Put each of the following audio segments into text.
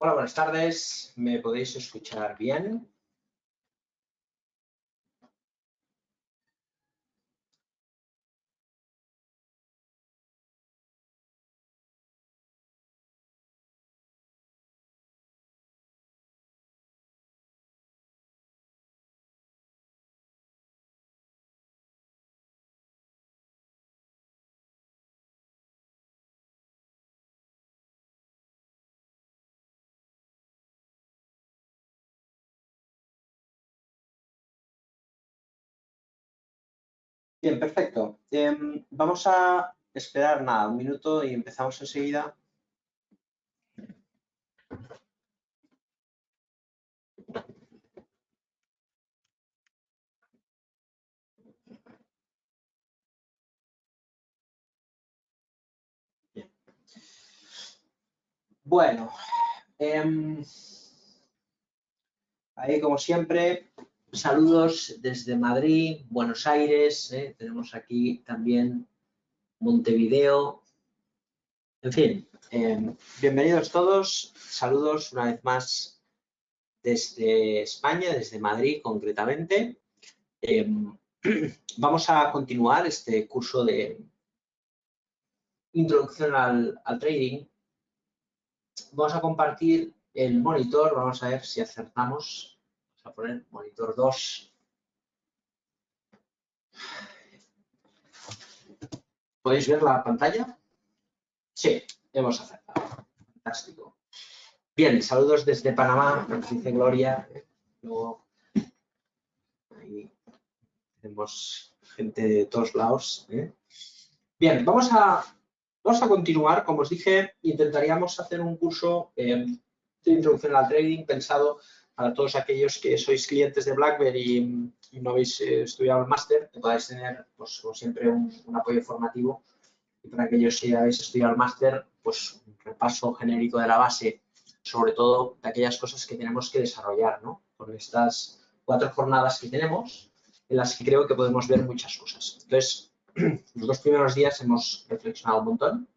Hola, buenas tardes. ¿Me podéis escuchar bien? Bien, perfecto. Vamos a esperar nada, un minuto y empezamos enseguida. Bien. Bueno, ahí como siempre, saludos desde Madrid, Buenos Aires, tenemos aquí también Montevideo. En fin, bienvenidos todos, saludos una vez más desde España, desde Madrid concretamente. Vamos a continuar este curso de introducción al trading. Vamos a compartir el monitor, vamos a ver si acertamos. Vamos a poner monitor 2. ¿Podéis ver la pantalla? Sí, hemos acertado. Fantástico. Bien, saludos desde Panamá, nos dice Gloria. Luego, ahí tenemos gente de todos lados. Bien, vamos a continuar. Como os dije, intentaríamos hacer un curso de introducción al trading pensado para todos aquellos que sois clientes de BlackBerry y no habéis estudiado el máster, que podáis tener, pues, como siempre, un apoyo formativo. Y para aquellos que habéis estudiado el máster, pues un repaso genérico de la base, sobre todo de aquellas cosas que tenemos que desarrollar, ¿no? Con estas 4 jornadas que tenemos, en las que creo que podemos ver muchas cosas. Entonces, los 2 primeros días hemos reflexionado un montón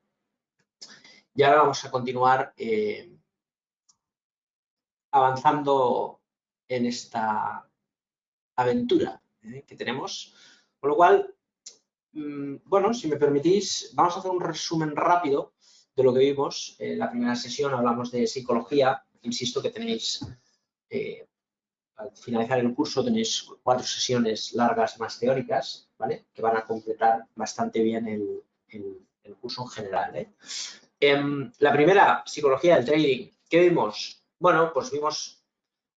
y ahora vamos a continuar avanzando en esta aventura que tenemos. Con lo cual, bueno, si me permitís, vamos a hacer un resumen rápido de lo que vimos. En la primera sesión hablamos de psicología. Insisto que tenéis, al finalizar el curso, tenéis 4 sesiones largas más teóricas, ¿vale? Que van a completar bastante bien el curso en general. La primera, psicología del trading. ¿Qué vimos? Bueno, pues vimos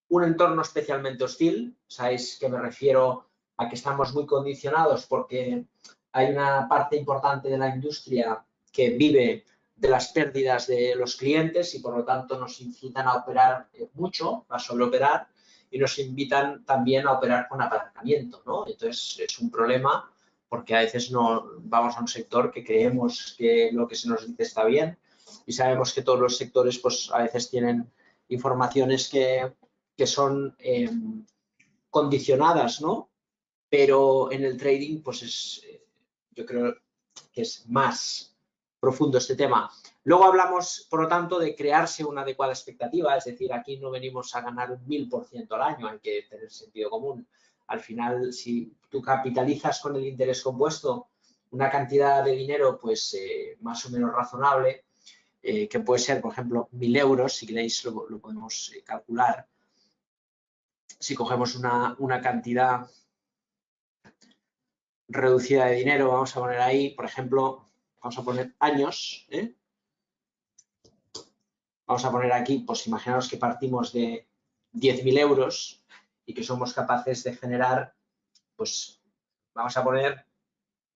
un entorno especialmente hostil. Sabéis que me refiero a que estamos muy condicionados porque hay una parte importante de la industria que vive de las pérdidas de los clientes y por lo tanto nos incitan a operar mucho, a sobreoperar y nos invitan también a operar con apalancamiento, ¿no? Entonces es un problema porque a veces no vamos a un sector que creemos que lo que se nos dice está bien y sabemos que todos los sectores pues a veces tienen informaciones que son condicionadas, ¿no? Pero en el trading, pues yo creo que es más profundo este tema. Luego hablamos, por lo tanto, de crearse una adecuada expectativa, es decir, aquí no venimos a ganar un 1000% al año, hay que tener sentido común. Al final, si tú capitalizas con el interés compuesto una cantidad de dinero, pues más o menos razonable, que puede ser, por ejemplo, 1000 euros, si queréis lo podemos calcular. Si cogemos una cantidad reducida de dinero, vamos a poner ahí, por ejemplo, vamos a poner años, Vamos a poner aquí, pues imaginaos que partimos de 10.000 euros y que somos capaces de generar, pues vamos a poner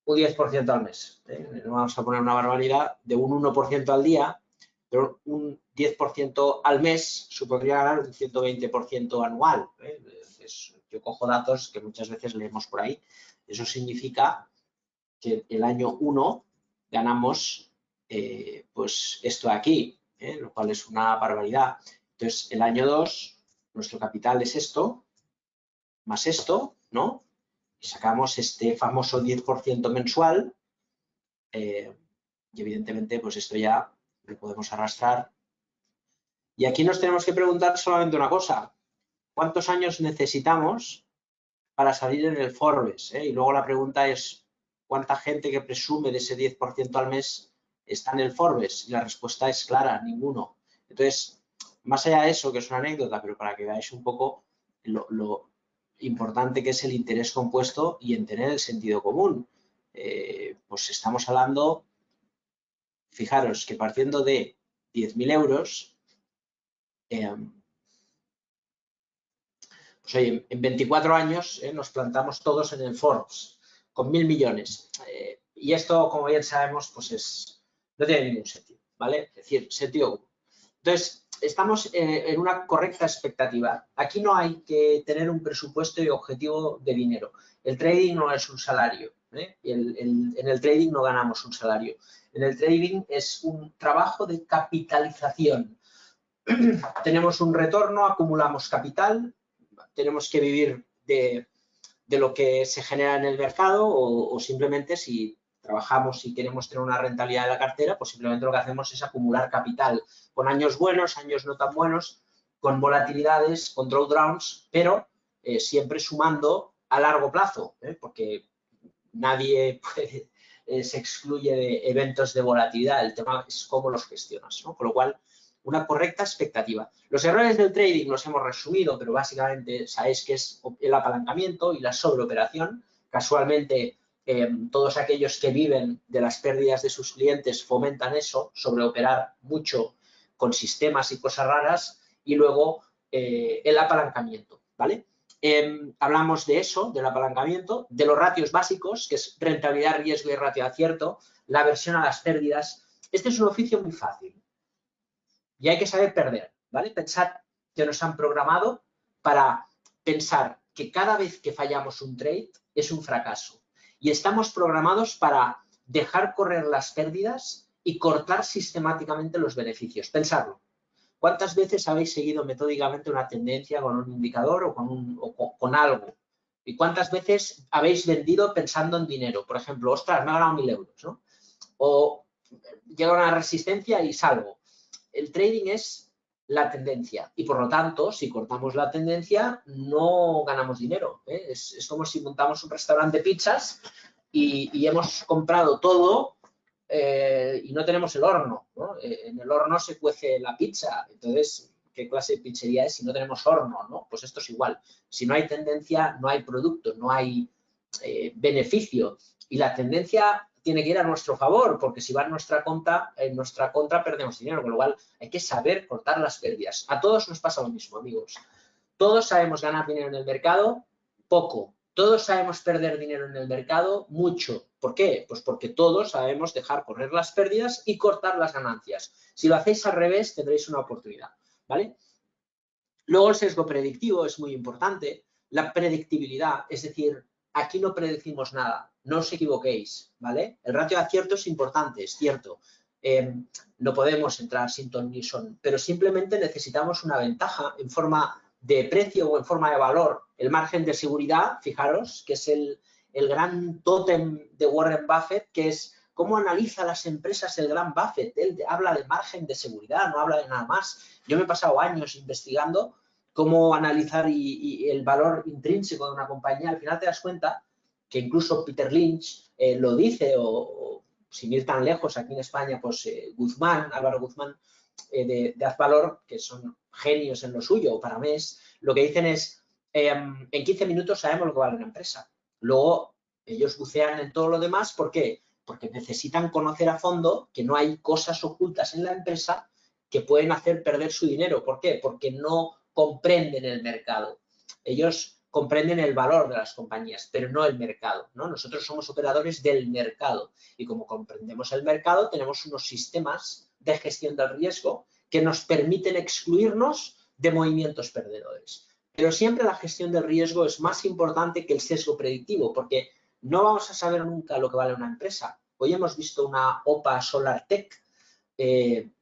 un 10% al mes. No vamos a poner una barbaridad de un 1% al día, pero un 10% al mes supondría ganar un 120% anual. Yo cojo datos que muchas veces leemos por ahí. Eso significa que el año 1 ganamos pues esto de aquí, lo cual es una barbaridad. Entonces, el año 2, nuestro capital es esto, más esto, ¿no? Y sacamos este famoso 10% mensual y evidentemente pues esto ya lo podemos arrastrar Y aquí nos tenemos que preguntar solamente una cosa. ¿Cuántos años necesitamos para salir en el Forbes? Y luego la pregunta es, ¿cuánta gente que presume de ese 10% al mes está en el Forbes? Y la respuesta es clara, ninguno. Entonces, más allá de eso, que es una anécdota, pero para que veáis un poco lo importante que es el interés compuesto y en tener el sentido común. Pues estamos hablando, fijaros que partiendo de 10.000 euros, pues oye, en 24 años nos plantamos todos en el Forbes con 1.000 millones. Y esto, como bien sabemos, pues no tiene ningún sentido, ¿vale? Es decir, sentido común. Entonces, estamos en una correcta expectativa. Aquí no hay que tener un presupuesto y objetivo de dinero. El trading no es un salario. En el trading no ganamos un salario. En el trading es un trabajo de capitalización. Tenemos un retorno, acumulamos capital, tenemos que vivir de lo que se genera en el mercado o simplemente si trabajamos y queremos tener una rentabilidad de la cartera, pues simplemente lo que hacemos es acumular capital con años buenos, años no tan buenos, con volatilidades, con drawdowns, pero siempre sumando a largo plazo, porque nadie se excluye de eventos de volatilidad. El tema es cómo los gestionas, ¿no? Con lo cual, una correcta expectativa. Los errores del trading los hemos resumido, pero básicamente sabéis que es el apalancamiento y la sobreoperación. Casualmente, todos aquellos que viven de las pérdidas de sus clientes fomentan eso, sobreoperar mucho con sistemas y cosas raras, y luego el apalancamiento, ¿vale? Hablamos de eso, del apalancamiento, de los ratios básicos, que es rentabilidad, riesgo y ratio de acierto, la aversión a las pérdidas. Este es un oficio muy fácil y hay que saber perder, ¿vale? Pensad que nos han programado para pensar que cada vez que fallamos un trade es un fracaso y estamos programados para dejar correr las pérdidas y cortar sistemáticamente los beneficios. Pensadlo. ¿Cuántas veces habéis seguido metódicamente una tendencia con un indicador o con algo? ¿Y cuántas veces habéis vendido pensando en dinero? Por ejemplo, ostras, me he ganado 1.000 euros, ¿no? O llega una resistencia y salgo. El trading es la tendencia y, por lo tanto, si cortamos la tendencia, no ganamos dinero. Es como si montamos un restaurante de pizzas y hemos comprado todo y no tenemos el horno, ¿no? En el horno se cuece la pizza, entonces, ¿qué clase de pizzería es si no tenemos horno, ¿no? Pues esto es igual. Si no hay tendencia, no hay producto, no hay beneficio. Y la tendencia tiene que ir a nuestro favor, porque si va en nuestra contra perdemos dinero, con lo cual hay que saber cortar las pérdidas. A todos nos pasa lo mismo, amigos. Todos sabemos ganar dinero en el mercado, poco. Todos sabemos perder dinero en el mercado, mucho. ¿Por qué? Pues porque todos sabemos dejar correr las pérdidas y cortar las ganancias. Si lo hacéis al revés, tendréis una oportunidad, ¿vale? Luego el sesgo predictivo es muy importante. La predictibilidad, es decir, aquí no predecimos nada, no os equivoquéis, ¿vale? El ratio de acierto es importante, es cierto. No podemos entrar sin ton ni son, pero simplemente necesitamos una ventaja en forma de precio o en forma de valor. El margen de seguridad, fijaros, que es el gran tótem de Warren Buffett, que es cómo analiza las empresas el gran Buffett. Él habla de margen de seguridad, no habla de nada más. Yo me he pasado años investigando cómo analizar y el valor intrínseco de una compañía. Al final te das cuenta que incluso Peter Lynch lo dice, o sin ir tan lejos, aquí en España, pues Guzmán, Álvaro Guzmán, de Azvalor, que son genios en lo suyo, para mes, lo que dicen es, en 15 minutos sabemos lo que vale una empresa. Luego, ellos bucean en todo lo demás, ¿por qué? Porque necesitan conocer a fondo que no hay cosas ocultas en la empresa que pueden hacer perder su dinero. ¿Por qué? Porque no comprenden el mercado. Ellos comprenden el valor de las compañías, pero no el mercado, ¿no? Nosotros somos operadores del mercado y como comprendemos el mercado, tenemos unos sistemas de gestión del riesgo que nos permiten excluirnos de movimientos perdedores. Pero siempre la gestión del riesgo es más importante que el sesgo predictivo, porque no vamos a saber nunca lo que vale una empresa. Hoy hemos visto una OPA SolarTech,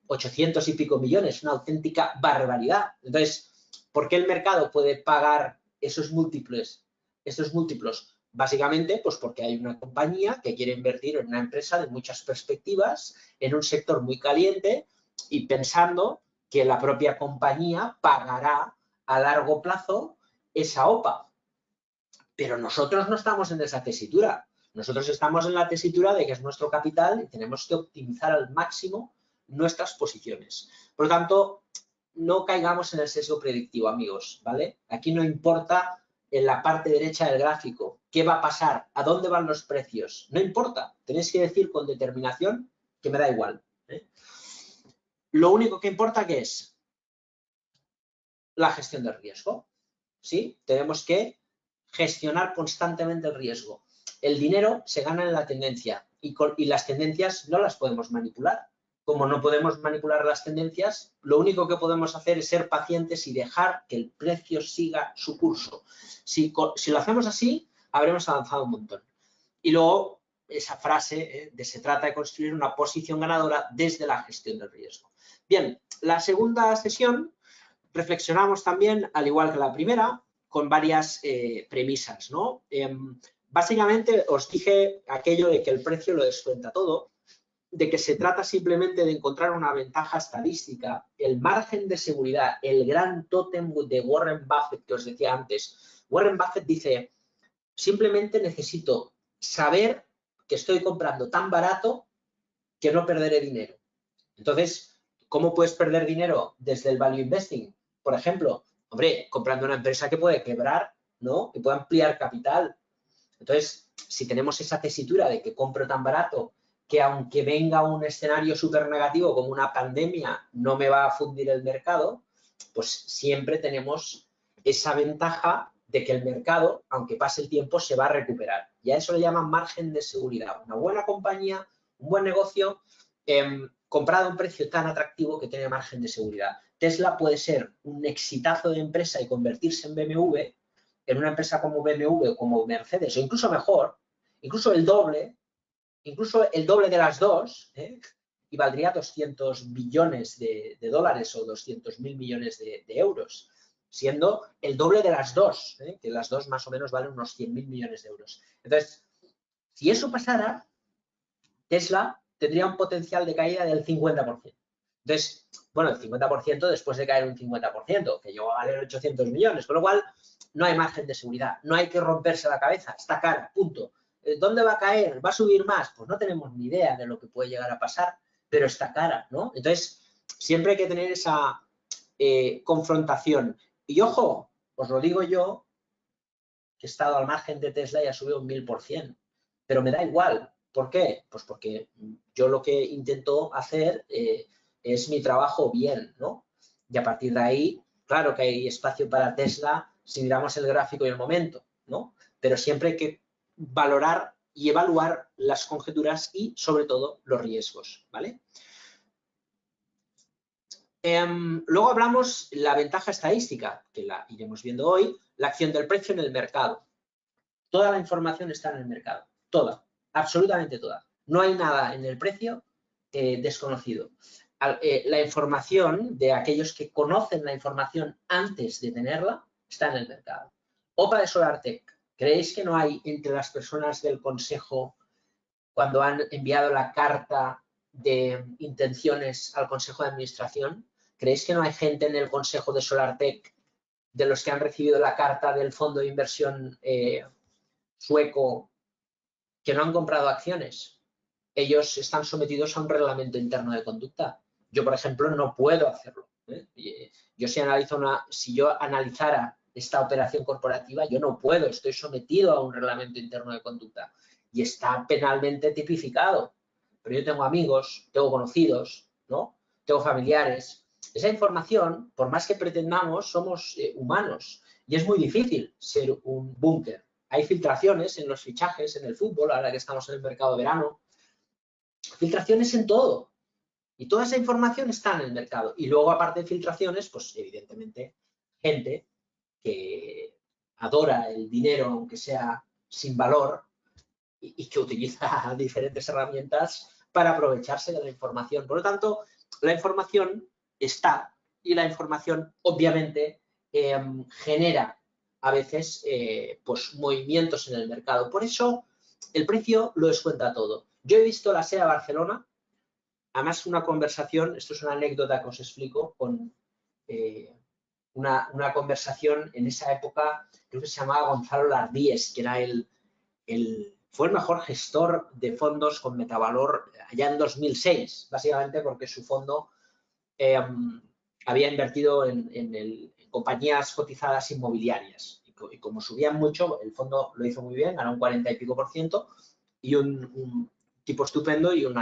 800 y pico millones, una auténtica barbaridad. Entonces, ¿por qué el mercado puede pagar esos múltiplos? Básicamente, pues porque hay una compañía que quiere invertir en una empresa de muchas perspectivas, en un sector muy caliente y pensando que la propia compañía pagará a largo plazo esa OPA. Pero nosotros no estamos en esa tesitura. Nosotros estamos en la tesitura de que es nuestro capital y tenemos que optimizar al máximo nuestras posiciones. Por lo tanto, no caigamos en el sesgo predictivo, amigos, ¿vale? Aquí no importa en la parte derecha del gráfico qué va a pasar, a dónde van los precios. No importa. Tenéis que decir con determinación que me da igual, ¿eh? Lo único que importa que es la gestión del riesgo, ¿sí? Tenemos que gestionar constantemente el riesgo. El dinero se gana en la tendencia y las tendencias no las podemos manipular. Como no podemos manipular las tendencias, lo único que podemos hacer es ser pacientes y dejar que el precio siga su curso. Si lo hacemos así, habremos avanzado un montón. Y luego, esa frase de se trata de construir una posición ganadora desde la gestión del riesgo. Bien, la segunda sesión reflexionamos también, al igual que la primera, con varias premisas, ¿no? Básicamente os dije aquello de que el precio lo descuenta todo, de que se trata simplemente de encontrar una ventaja estadística, el margen de seguridad, el gran tótem de Warren Buffett que os decía antes. Warren Buffett dice, simplemente necesito saber que estoy comprando tan barato que no perderé dinero. Entonces, ¿cómo puedes perder dinero desde el value investing? Por ejemplo, hombre, comprando una empresa que puede quebrar, ¿no? Que puede ampliar capital. Entonces, si tenemos esa tesitura de que compro tan barato que aunque venga un escenario súper negativo como una pandemia, no me va a fundir el mercado, pues siempre tenemos esa ventaja de que el mercado, aunque pase el tiempo, se va a recuperar. Y a eso le llaman margen de seguridad. Una buena compañía, un buen negocio, comprado a un precio tan atractivo que tiene margen de seguridad. Tesla puede ser un exitazo de empresa y convertirse en BMW, en una empresa como BMW o como Mercedes, o incluso mejor, incluso el doble de las dos, y valdría 200 billones de dólares o 200.000 millones de euros, siendo el doble de las dos, que las dos más o menos valen unos 100.000 millones de euros. Entonces, si eso pasara, Tesla tendría un potencial de caída del 50%. Entonces, bueno, el 50% después de caer un 50%, que llegó a valer 800 millones, con lo cual no hay margen de seguridad, no hay que romperse la cabeza, está cara, punto. ¿Dónde va a caer? ¿Va a subir más? Pues no tenemos ni idea de lo que puede llegar a pasar, pero está cara, ¿no? Entonces, siempre hay que tener esa confrontación. Y ojo, os lo digo yo, que he estado al margen de Tesla y ha subido un 1000%, pero me da igual. ¿Por qué? Pues porque yo lo que intento hacer es mi trabajo bien, ¿no? Y a partir de ahí, claro que hay espacio para Tesla si miramos el gráfico y el momento, ¿no? Pero siempre hay que valorar y evaluar las conjeturas y, sobre todo, los riesgos, ¿vale? Luego hablamos de la ventaja estadística, que la iremos viendo hoy, la acción del precio en el mercado. Toda la información está en el mercado, toda, absolutamente toda. No hay nada en el precio desconocido. La información de aquellos que conocen la información antes de tenerla está en el mercado. OPA de SolarTech. ¿Creéis que no hay entre las personas del consejo, cuando han enviado la carta de intenciones al consejo de administración, creéis que no hay gente en el consejo de SolarTech de los que han recibido la carta del fondo de inversión sueco que no han comprado acciones? Ellos están sometidos a un reglamento interno de conducta. Yo, por ejemplo, no puedo hacerlo. Yo si yo analizara esta operación corporativa, yo no puedo, estoy sometido a un reglamento interno de conducta y está penalmente tipificado. Pero yo tengo amigos, tengo conocidos, ¿no? Tengo familiares. Esa información, por más que pretendamos, somos humanos y es muy difícil ser un búnker. Hay filtraciones en los fichajes, en el fútbol, ahora que estamos en el mercado de verano, filtraciones en todo. Y toda esa información está en el mercado. Y luego, aparte de filtraciones, pues evidentemente, gente que adora el dinero, aunque sea sin valor, y que utiliza diferentes herramientas para aprovecharse de la información. Por lo tanto, la información está y la información, obviamente, genera a veces pues, movimientos en el mercado. Por eso, el precio lo descuenta todo. Yo he visto la SEA Barcelona además una conversación, esto es una anécdota que os explico, con una conversación en esa época, creo que se llamaba Gonzalo Lardíez, que era fue el mejor gestor de fondos con metavalor allá en 2006, básicamente porque su fondo había invertido en compañías cotizadas inmobiliarias. Y como subían mucho, el fondo lo hizo muy bien, ganó un 40 y pico %, y un tipo estupendo y un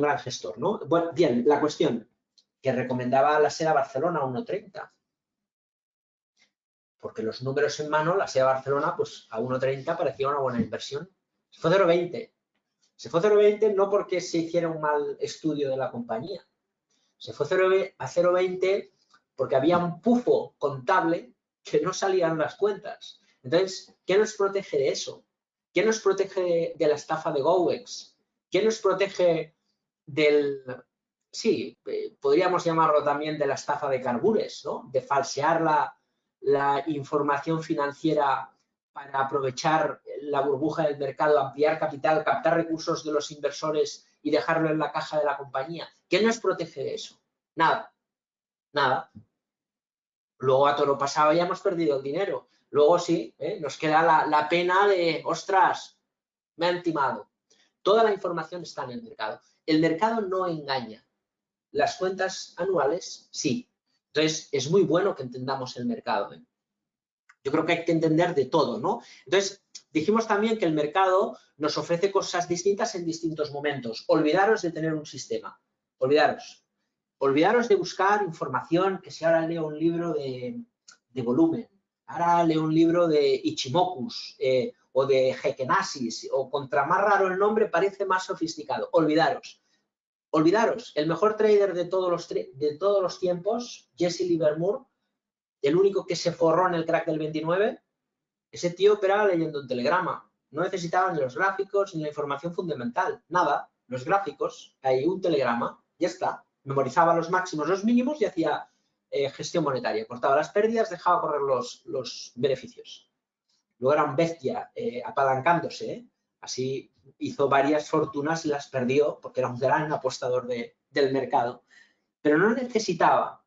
gran gestor, ¿no? Bueno, bien, la cuestión, que recomendaba la SEA Barcelona a 1,30. Porque los números en mano, la SEA Barcelona, pues a 1,30 parecía una buena inversión. Se fue 0,20. Se fue 0,20 no porque se hiciera un mal estudio de la compañía. Se fue a 0,20 porque había un pufo contable que no salían las cuentas. Entonces, ¿qué nos protege de eso? ¿Qué nos protege de la estafa de Gowex? ¿Qué nos protege del... Sí, podríamos llamarlo también de la estafa de Carbures, ¿no? De falsear la información financiera para aprovechar la burbuja del mercado, ampliar capital, captar recursos de los inversores y dejarlo en la caja de la compañía. ¿Qué nos protege de eso? Nada, nada. Luego a toro pasado ya hemos perdido el dinero. Luego sí, nos queda la pena de, ostras, me han timado. Toda la información está en el mercado. El mercado no engaña. Las cuentas anuales, sí. Entonces, es muy bueno que entendamos el mercado. Yo creo que hay que entender de todo, ¿no? Entonces, dijimos también que el mercado nos ofrece cosas distintas en distintos momentos. Olvidaros de tener un sistema. Olvidaros. Olvidaros de buscar información, que si ahora leo un libro de volumen, ahora leo un libro de Ichimokus o de Hekenasis, o contra más raro el nombre parece más sofisticado. Olvidaros. Olvidaros, el mejor trader de todos los tiempos, Jesse Livermore, el único que se forró en el crack del 29, ese tío operaba leyendo un telegrama. No necesitaba ni los gráficos ni la información fundamental, nada. Los gráficos, hay un telegrama, ya está. Memorizaba los máximos, los mínimos y hacía gestión monetaria. Cortaba las pérdidas, dejaba correr los beneficios. Luego era un bestia apalancándose, Así hizo varias fortunas y las perdió porque era un gran apostador del mercado. Pero no necesitaba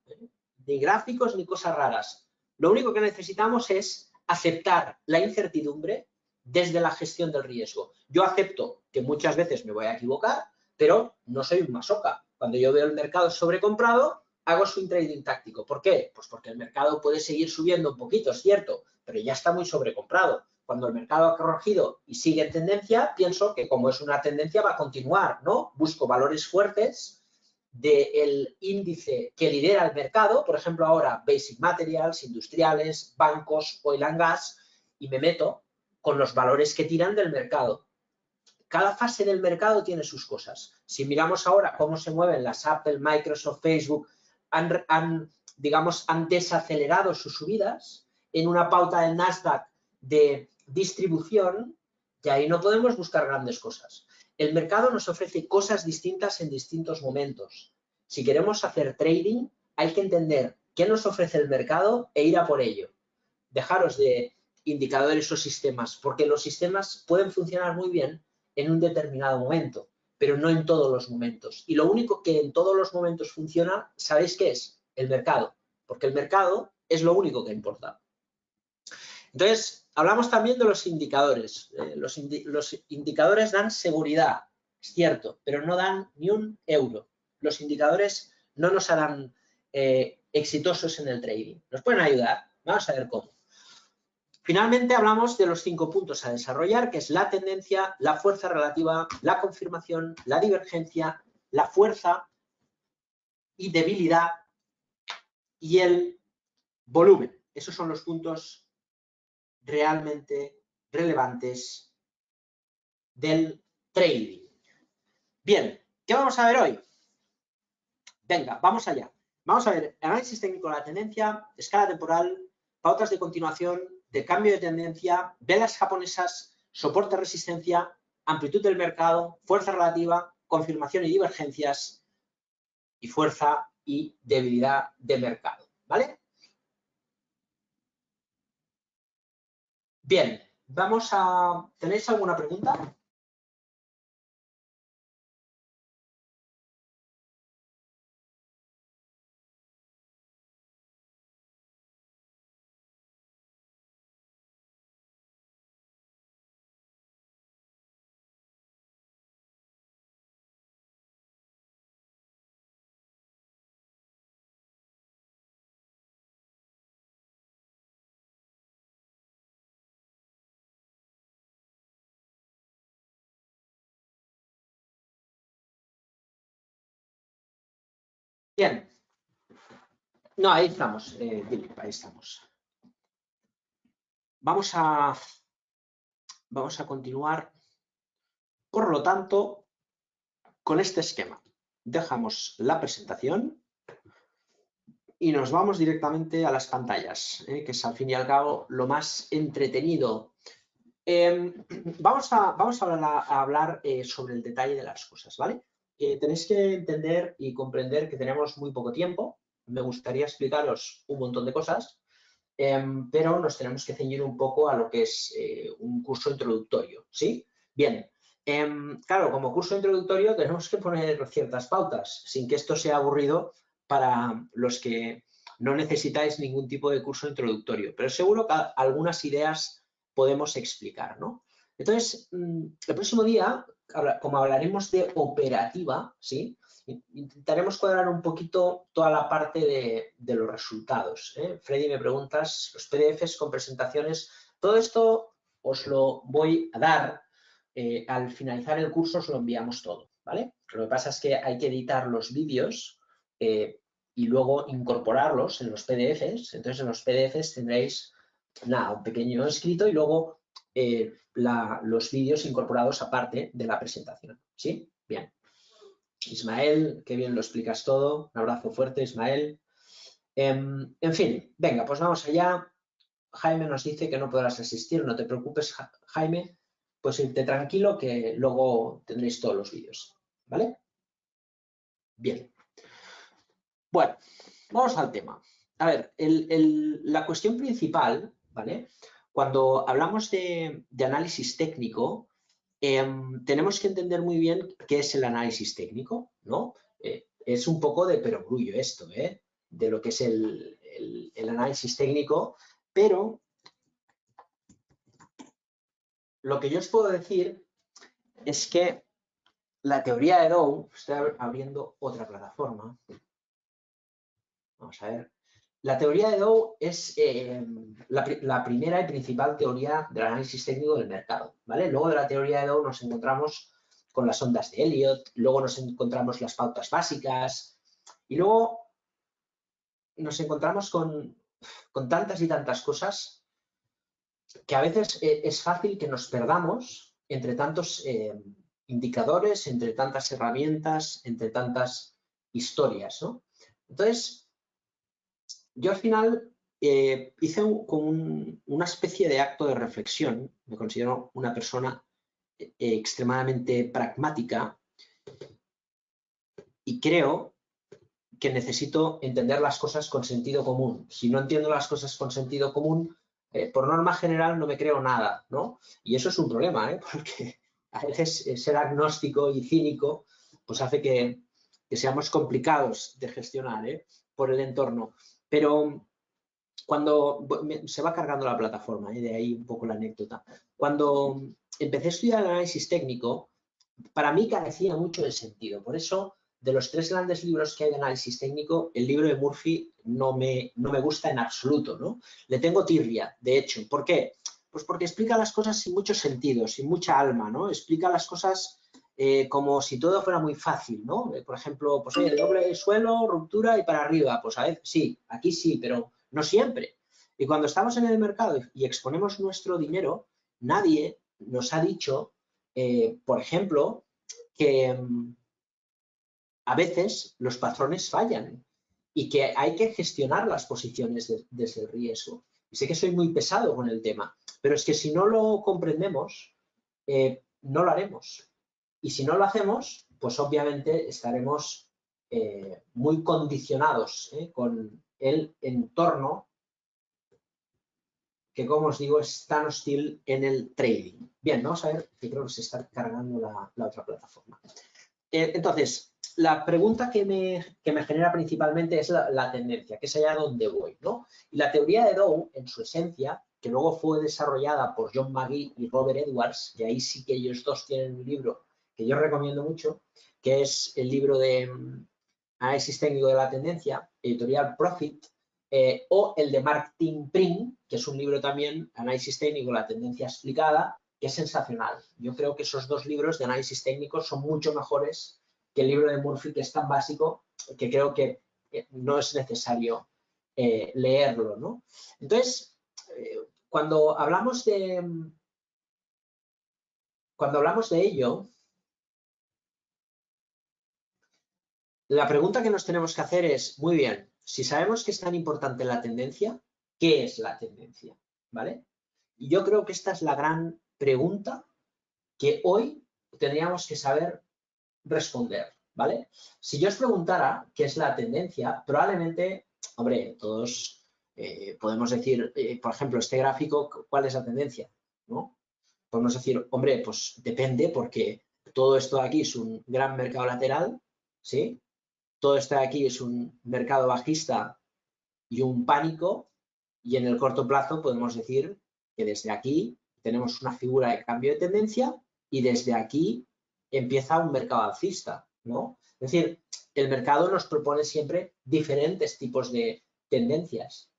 ni gráficos ni cosas raras. Lo único que necesitamos es aceptar la incertidumbre desde la gestión del riesgo. Yo acepto que muchas veces me voy a equivocar, pero no soy un masoca. Cuando yo veo el mercado sobrecomprado, hago swing trading táctico. ¿Por qué? Pues porque el mercado puede seguir subiendo un poquito, es cierto, pero ya está muy sobrecomprado. Cuando el mercado ha corregido y sigue en tendencia, pienso que como es una tendencia va a continuar, ¿no? Busco valores fuertes del índice que lidera el mercado, por ejemplo ahora Basic Materials, industriales, bancos, oil and gas, y me meto con los valores que tiran del mercado. Cada fase del mercado tiene sus cosas. Si miramos ahora cómo se mueven las Apple, Microsoft, Facebook, han desacelerado sus subidas en una pauta del Nasdaq de distribución, y ahí no podemos buscar grandes cosas. El mercado nos ofrece cosas distintas en distintos momentos. Si queremos hacer trading, hay que entender qué nos ofrece el mercado e ir a por ello. Dejaros de indicadores o sistemas, porque los sistemas pueden funcionar muy bien en un determinado momento, pero no en todos los momentos. Y lo único que en todos los momentos funciona, ¿sabéis qué es? El mercado, porque el mercado es lo único que importa. Entonces, hablamos también de los indicadores. Los indicadores dan seguridad, es cierto, pero no dan ni un euro. Los indicadores no nos harán exitosos en el trading. Nos pueden ayudar. Vamos a ver cómo. Finalmente hablamos de los 5 puntos a desarrollar, que es la tendencia, la fuerza relativa, la confirmación, la divergencia, la fuerza y debilidad y el volumen. Esos son los puntos realmente relevantes del trading. Bien, ¿qué vamos a ver hoy? Venga, vamos allá. Vamos a ver análisis técnico de la tendencia, escala temporal, pautas de continuación, de cambio de tendencia, velas japonesas, soporte, resistencia, amplitud del mercado, fuerza relativa, confirmación y divergencias y fuerza y debilidad de mercado, ¿vale? Bien, ¿tenéis alguna pregunta? Bien. No, ahí estamos, Philip, ahí estamos. Vamos a continuar, por lo tanto, con este esquema. Dejamos la presentación y nos vamos directamente a las pantallas, que es al fin y al cabo lo más entretenido. Vamos a hablar sobre el detalle de las cosas, ¿vale? Tenéis que entender y comprender que tenemos muy poco tiempo. Me gustaría explicaros un montón de cosas, pero nos tenemos que ceñir un poco a lo que es un curso introductorio, ¿sí? Bien, claro, como curso introductorio tenemos que poner ciertas pautas, sin que esto sea aburrido para los que no necesitáis ningún tipo de curso introductorio, pero seguro que algunas ideas podemos explicar, ¿no? Entonces, el próximo día, como hablaremos de operativa, ¿sí? Intentaremos cuadrar un poquito toda la parte de los resultados, ¿eh? Freddy, me preguntas, los PDFs con presentaciones, todo esto os lo voy a dar. Al finalizar el curso os lo enviamos todo, ¿vale? Lo que pasa es que hay que editar los vídeos y luego incorporarlos en los PDFs. Entonces, en los PDFs tendréis, nada, un pequeño escrito y luego los vídeos incorporados aparte de la presentación, ¿sí? Bien. Ismael, qué bien lo explicas todo. Un abrazo fuerte, Ismael. En fin, venga, pues vamos allá. Jaime nos dice que no podrás asistir, no te preocupes, Jaime. Pues irte tranquilo que luego tendréis todos los vídeos, ¿vale? Bien. Bueno, vamos al tema. A ver, la cuestión principal, ¿vale? Cuando hablamos de análisis técnico, tenemos que entender muy bien qué es el análisis técnico, ¿no? Es un poco de perogrullo esto, de lo que es el análisis técnico, pero lo que yo os puedo decir es que la teoría de Dow, estoy abriendo otra plataforma, vamos a ver, la teoría de Dow es la primera y principal teoría del análisis técnico del mercado, ¿vale? Luego de la teoría de Dow nos encontramos con las ondas de Elliott, luego nos encontramos las pautas básicas y luego nos encontramos con tantas y tantas cosas que a veces es fácil que nos perdamos entre tantos indicadores, entre tantas herramientas, entre tantas historias, ¿no? Entonces, yo al final hice una especie de acto de reflexión. Me considero una persona extremadamente pragmática y creo que necesito entender las cosas con sentido común. Si no entiendo las cosas con sentido común, por norma general no me creo nada, ¿no? Y eso es un problema, porque a veces ser agnóstico y cínico pues hace que seamos complicados de gestionar por el entorno. Pero cuando se va cargando la plataforma, de ahí un poco la anécdota. Cuando empecé a estudiar el análisis técnico, para mí carecía mucho de sentido. Por eso, de los 3 grandes libros que hay de análisis técnico, el libro de Murphy no me gusta en absoluto, ¿no? Le tengo tirria, de hecho. ¿Por qué? Pues porque explica las cosas sin mucho sentido, sin mucha alma, ¿no? Explica las cosas como si todo fuera muy fácil, ¿no? Por ejemplo, pues oye, doble suelo, ruptura y para arriba. Pues a veces sí, aquí sí, pero no siempre. Y cuando estamos en el mercado y exponemos nuestro dinero, nadie nos ha dicho, por ejemplo, que a veces los patrones fallan y que hay que gestionar las posiciones desde el riesgo. Y sé que soy muy pesado con el tema, pero es que si no lo comprendemos, no lo haremos. Y si no lo hacemos, pues obviamente estaremos muy condicionados con el entorno que, como os digo, es tan hostil en el trading. Bien, vamos a ver, que creo que se está cargando la otra plataforma. Entonces, la pregunta que me genera principalmente es la tendencia, que es allá donde voy, ¿no? Y la teoría de Dow, en su esencia, que luego fue desarrollada por John Magee y Robert Edwards, y ahí sí que ellos dos tienen un libro que yo recomiendo mucho, que es el libro de Análisis técnico de la tendencia, editorial Profit, o el de Martin Pring, que es un libro también, Análisis técnico de la tendencia explicada, que es sensacional. Yo creo que esos 2 libros de análisis técnico son mucho mejores que el libro de Murphy, que es tan básico, que creo que no es necesario leerlo, ¿no? Entonces, cuando hablamos de ello, la pregunta que nos tenemos que hacer es, muy bien, si sabemos que es tan importante la tendencia, ¿qué es la tendencia? ¿Vale? Y yo creo que esta es la gran pregunta que hoy tendríamos que saber responder, ¿vale? Si yo os preguntara qué es la tendencia, probablemente, hombre, todos podemos decir, por ejemplo, este gráfico, ¿cuál es la tendencia? ¿No? Podemos decir, hombre, pues depende porque todo esto de aquí es un gran mercado lateral, ¿sí? Todo esto de aquí es un mercado bajista y un pánico, y en el corto plazo podemos decir que desde aquí tenemos una figura de cambio de tendencia y desde aquí empieza un mercado alcista, ¿no? Es decir, el mercado nos propone siempre diferentes tipos de tendencias,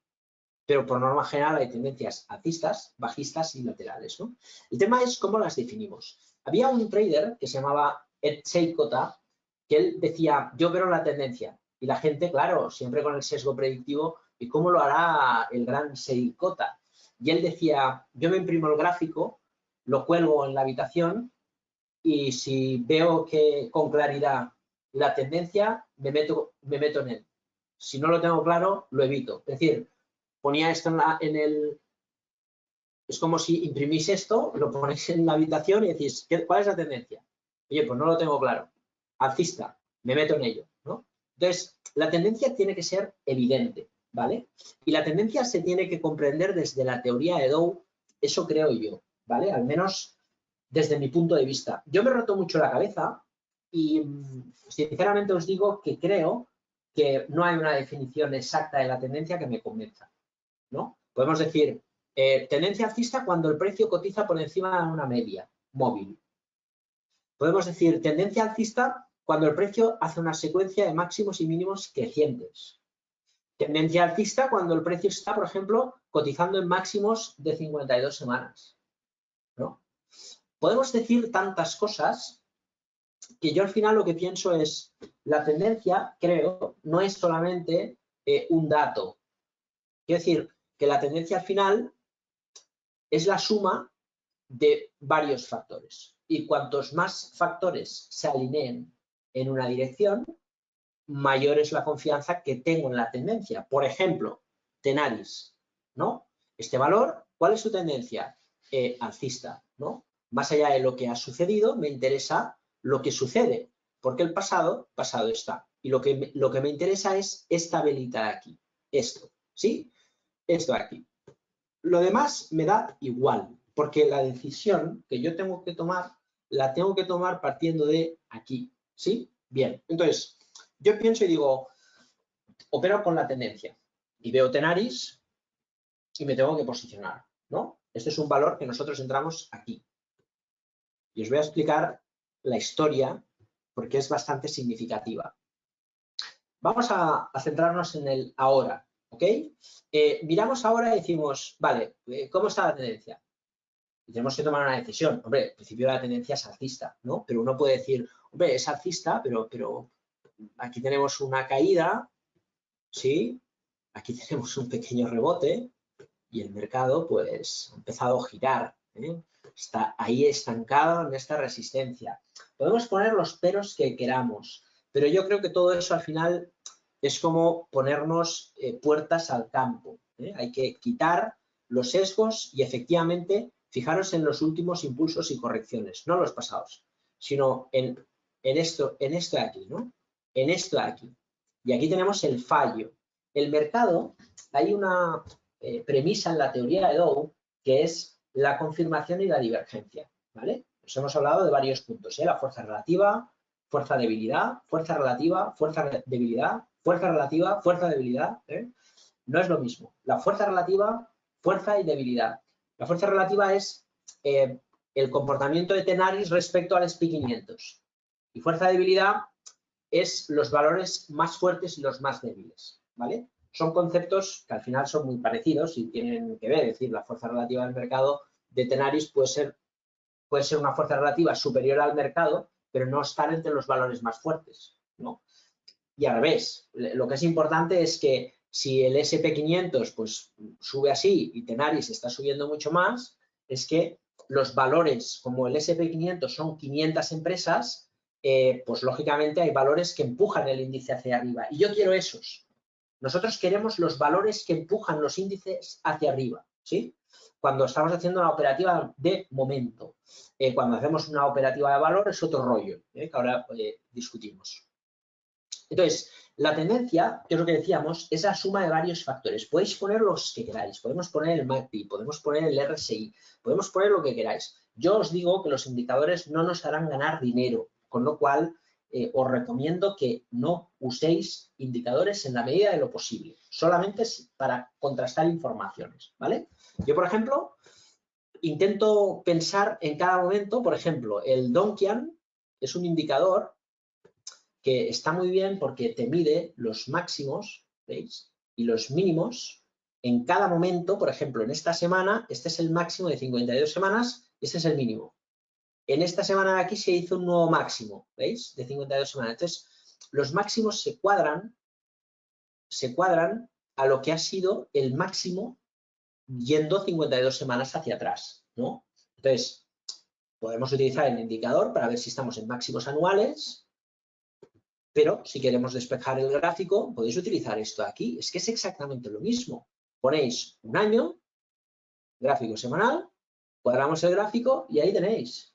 pero por norma general hay tendencias alcistas, bajistas y laterales, ¿no? El tema es cómo las definimos. Había un trader que se llamaba Ed Seikota, que él decía, yo veo la tendencia, y la gente, claro, siempre con el sesgo predictivo, ¿y cómo lo hará el gran Seikota? Y él decía, yo me imprimo el gráfico, lo cuelgo en la habitación y si veo que con claridad la tendencia, me meto en él. Si no lo tengo claro, lo evito. Es decir, ponía esto en el... Es como si imprimís esto, lo ponéis en la habitación y decís, ¿cuál es la tendencia? Oye, pues no lo tengo claro. Alcista, me meto en ello, ¿no? Entonces, la tendencia tiene que ser evidente, ¿vale? Y la tendencia se tiene que comprender desde la teoría de Dow, eso creo yo, ¿vale? Al menos desde mi punto de vista. Yo me he roto mucho la cabeza y sinceramente os digo que creo que no hay una definición exacta de la tendencia que me convenza, ¿no? Podemos decir, tendencia alcista cuando el precio cotiza por encima de una media móvil. Podemos decir tendencia alcista cuando el precio hace una secuencia de máximos y mínimos crecientes. Tendencia alcista cuando el precio está, por ejemplo, cotizando en máximos de 52 semanas, ¿no? Podemos decir tantas cosas que yo al final lo que pienso es, la tendencia, creo, no es solamente un dato. Quiero decir, que la tendencia al final es la suma de varios factores. Y cuantos más factores se alineen en una dirección, mayor es la confianza que tengo en la tendencia. Por ejemplo, Tenaris, ¿no? Este valor, ¿cuál es su tendencia? Alcista, ¿no? Más allá de lo que ha sucedido, me interesa lo que sucede, porque el pasado está. Y lo que me interesa es esta velita de aquí, esto, ¿sí? Esto de aquí. Lo demás me da igual, porque la decisión que yo tengo que tomar, la tengo que tomar partiendo de aquí, ¿sí? Bien, entonces, yo pienso y digo, opero con la tendencia y veo Tenaris y me tengo que posicionar, ¿no? Este es un valor que nosotros entramos aquí. Y os voy a explicar la historia porque es bastante significativa. Vamos a centrarnos en el ahora, ¿ok? Miramos ahora y decimos, vale, ¿cómo está la tendencia? Y tenemos que tomar una decisión. Hombre, al principio la tendencia es alcista, ¿no? Pero uno puede decir, hombre, es alcista, pero aquí tenemos una caída, ¿sí? Aquí tenemos un pequeño rebote y el mercado, pues, ha empezado a girar, ¿eh? Está ahí estancado en esta resistencia. Podemos poner los peros que queramos, pero yo creo que todo eso al final es como ponernos puertas al campo, ¿eh? Hay que quitar los sesgos y efectivamente fijaros en los últimos impulsos y correcciones, no los pasados, sino en esto de aquí, ¿no? En esto de aquí. Y aquí tenemos el fallo. El mercado, hay una premisa en la teoría de Dow que es la confirmación y la divergencia, ¿vale? Nos hemos hablado de varios puntos, ¿eh? La fuerza relativa, fuerza debilidad, fuerza relativa, fuerza debilidad, fuerza relativa, fuerza debilidad, ¿eh? No es lo mismo. La fuerza relativa, fuerza y debilidad. La fuerza relativa es el comportamiento de Tenaris respecto al SP500. Y fuerza de debilidad es los valores más fuertes y los más débiles, ¿vale? Son conceptos que al final son muy parecidos y tienen que ver, es decir, la fuerza relativa del mercado de Tenaris puede ser una fuerza relativa superior al mercado, pero no estar entre los valores más fuertes, ¿no? y al revés. Lo que es importante es que si el SP500 pues sube así y Tenaris está subiendo mucho más, es que los valores como el SP500 son 500 empresas, pues lógicamente hay valores que empujan el índice hacia arriba. Y yo quiero esos. Nosotros queremos los valores que empujan los índices hacia arriba, ¿sí? Cuando estamos haciendo una operativa de momento. Cuando hacemos una operativa de valor es otro rollo, que ahora discutimos. Entonces, la tendencia, que es lo que decíamos, es la suma de varios factores. Podéis poner los que queráis. Podemos poner el MACD, podemos poner el RSI, podemos poner lo que queráis. Yo os digo que los indicadores no nos harán ganar dinero, con lo cual os recomiendo que no uséis indicadores en la medida de lo posible, solamente para contrastar informaciones, ¿vale? Yo, por ejemplo, intento pensar en cada momento, por ejemplo, el Donchian es un indicador que está muy bien porque te mide los máximos, ¿veis? Y los mínimos en cada momento. Por ejemplo, en esta semana, este es el máximo de 52 semanas, este es el mínimo. En esta semana de aquí se hizo un nuevo máximo, ¿veis? De 52 semanas. Entonces, los máximos se cuadran a lo que ha sido el máximo yendo 52 semanas hacia atrás, ¿no? Entonces, podemos utilizar el indicador para ver si estamos en máximos anuales, pero si queremos despejar el gráfico, podéis utilizar esto aquí. Es que es exactamente lo mismo. Ponéis un año, gráfico semanal, cuadramos el gráfico y ahí tenéis.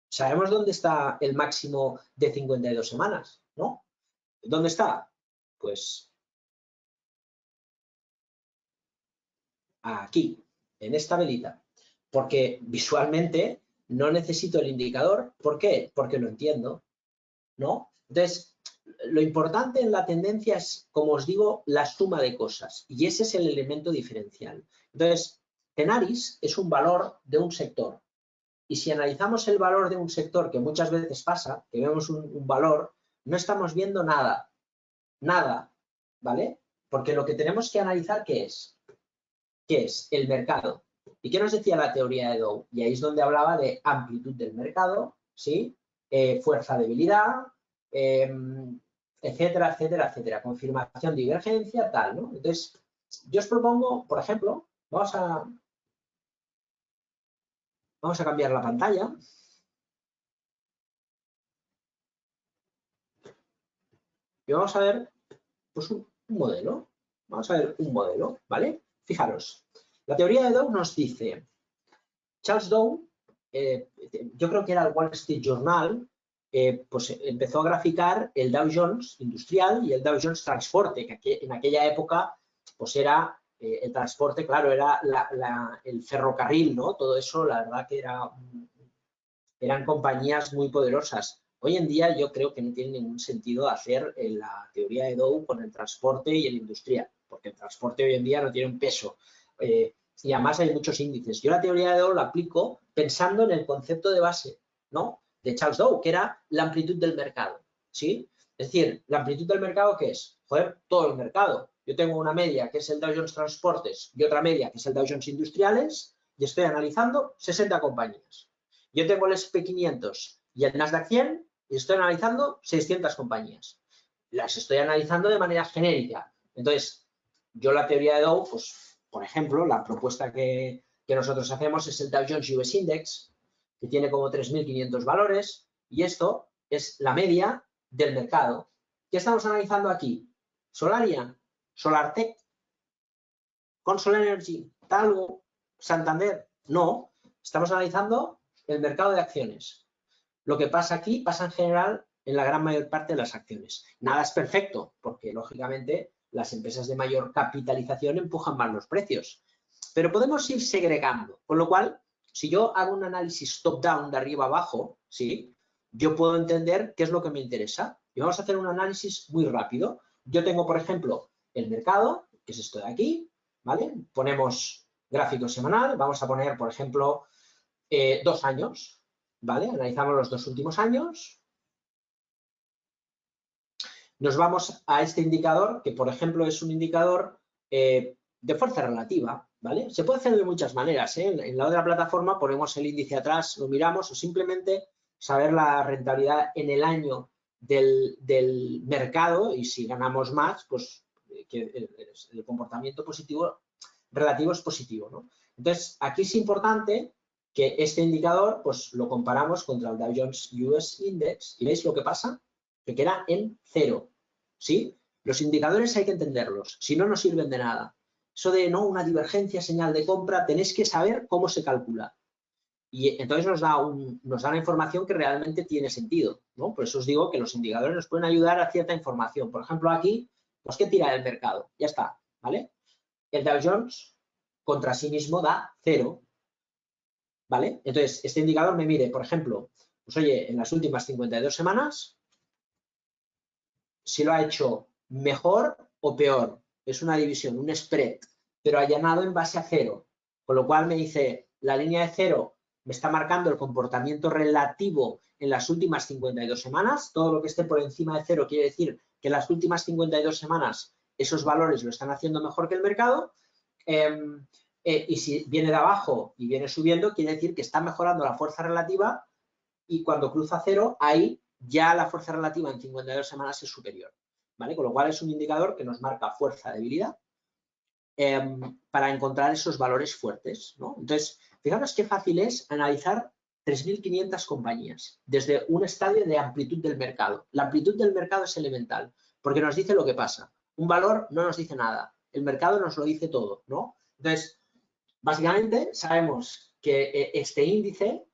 Sabemos dónde está el máximo de 52 semanas, ¿no? ¿Dónde está? Pues aquí, en esta velita. Porque visualmente no necesito el indicador. ¿Por qué? Porque lo entiendo, ¿no? Entonces, lo importante en la tendencia es, como os digo, la suma de cosas. Y ese es el elemento diferencial. Entonces, Tenaris es un valor de un sector. Y si analizamos el valor de un sector, que muchas veces pasa, que vemos un valor, no estamos viendo nada. Nada, ¿vale? Porque lo que tenemos que analizar, ¿qué es? ¿Qué es? El mercado. ¿Y qué nos decía la teoría de Dow? Y ahí es donde hablaba de amplitud del mercado, ¿sí? Fuerza, debilidad, etcétera, etcétera, etcétera. Confirmación, divergencia, tal, ¿no? Entonces, yo os propongo, por ejemplo, vamos a cambiar la pantalla. Y vamos a ver, pues, un modelo. Vamos a ver un modelo, ¿vale? Fijaros, la teoría de Dow nos dice, Charles Dow, yo creo que era el Wall Street Journal, pues empezó a graficar el Dow Jones industrial y el Dow Jones transporte, que en aquella época pues era el transporte, claro, era el ferrocarril, ¿no? Todo eso, la verdad que eran compañías muy poderosas. Hoy en día yo creo que no tiene ningún sentido hacer la teoría de Dow con el transporte y el industrial, porque el transporte hoy en día no tiene un peso. Y además hay muchos índices. Yo la teoría de Dow la aplico pensando en el concepto de base, ¿no? De Charles Dow, que era la amplitud del mercado, ¿sí? Es decir, la amplitud del mercado, ¿qué es? Joder, todo el mercado. Yo tengo una media que es el Dow Jones Transportes y otra media que es el Dow Jones Industriales y estoy analizando 60 compañías. Yo tengo el SP500 y el Nasdaq 100 y estoy analizando 600 compañías. Las estoy analizando de manera genérica. Entonces, yo la teoría de Dow, pues, por ejemplo, la propuesta que nosotros hacemos es el Dow Jones US Index, que tiene como 3.500 valores, y esto es la media del mercado. ¿Qué estamos analizando aquí? Solaria, SolarTech, Consol Energy, Talgo, Santander. No, estamos analizando el mercado de acciones. Lo que pasa aquí pasa en general en la gran mayor parte de las acciones. Nada es perfecto, porque lógicamente las empresas de mayor capitalización empujan más los precios. Pero podemos ir segregando, con lo cual, si yo hago un análisis top-down de arriba abajo, ¿sí? Yo puedo entender qué es lo que me interesa. Y vamos a hacer un análisis muy rápido. Yo tengo, por ejemplo, el mercado, que es esto de aquí, ¿vale? Ponemos gráfico semanal, vamos a poner, por ejemplo, 2 años, ¿vale? Analizamos los 2 últimos años. Nos vamos a este indicador, que por ejemplo es un indicador de fuerza relativa, ¿vale? Se puede hacer de muchas maneras, ¿eh? En la otra plataforma ponemos el índice atrás, lo miramos, o simplemente saber la rentabilidad en el año del mercado y si ganamos más, pues que el comportamiento positivo relativo es positivo, ¿no? Entonces, aquí es importante que este indicador pues lo comparamos contra el Dow Jones US Index y ¿veis lo que pasa? Que queda en 0, ¿sí? Los indicadores hay que entenderlos, si no, no sirven de nada. Eso de no, una divergencia, señal de compra, tenéis que saber cómo se calcula. Y entonces nos da una información que realmente tiene sentido, ¿no? Por eso os digo que los indicadores nos pueden ayudar a cierta información. Por ejemplo, aquí, pues ¿qué tira el mercado? Ya está, ¿vale? El Dow Jones contra sí mismo da 0, ¿vale? Entonces, este indicador me mide, por ejemplo, pues oye, en las últimas 52 semanas, si lo ha hecho mejor o peor. Es una división, un spread, pero allanado en base a 0. Con lo cual me dice, la línea de 0 me está marcando el comportamiento relativo en las últimas 52 semanas. Todo lo que esté por encima de 0 quiere decir que en las últimas 52 semanas esos valores lo están haciendo mejor que el mercado. Y si viene de abajo y viene subiendo, quiere decir que está mejorando la fuerza relativa y cuando cruza 0, ahí ya la fuerza relativa en 52 semanas es superior, ¿vale? Con lo cual es un indicador que nos marca fuerza, debilidad, para encontrar esos valores fuertes, ¿no? Entonces, fijaros qué fácil es analizar 3.500 compañías desde un estadio de amplitud del mercado. La amplitud del mercado es elemental porque nos dice lo que pasa. Un valor no nos dice nada, el mercado nos lo dice todo, ¿no? Entonces, básicamente sabemos que este índice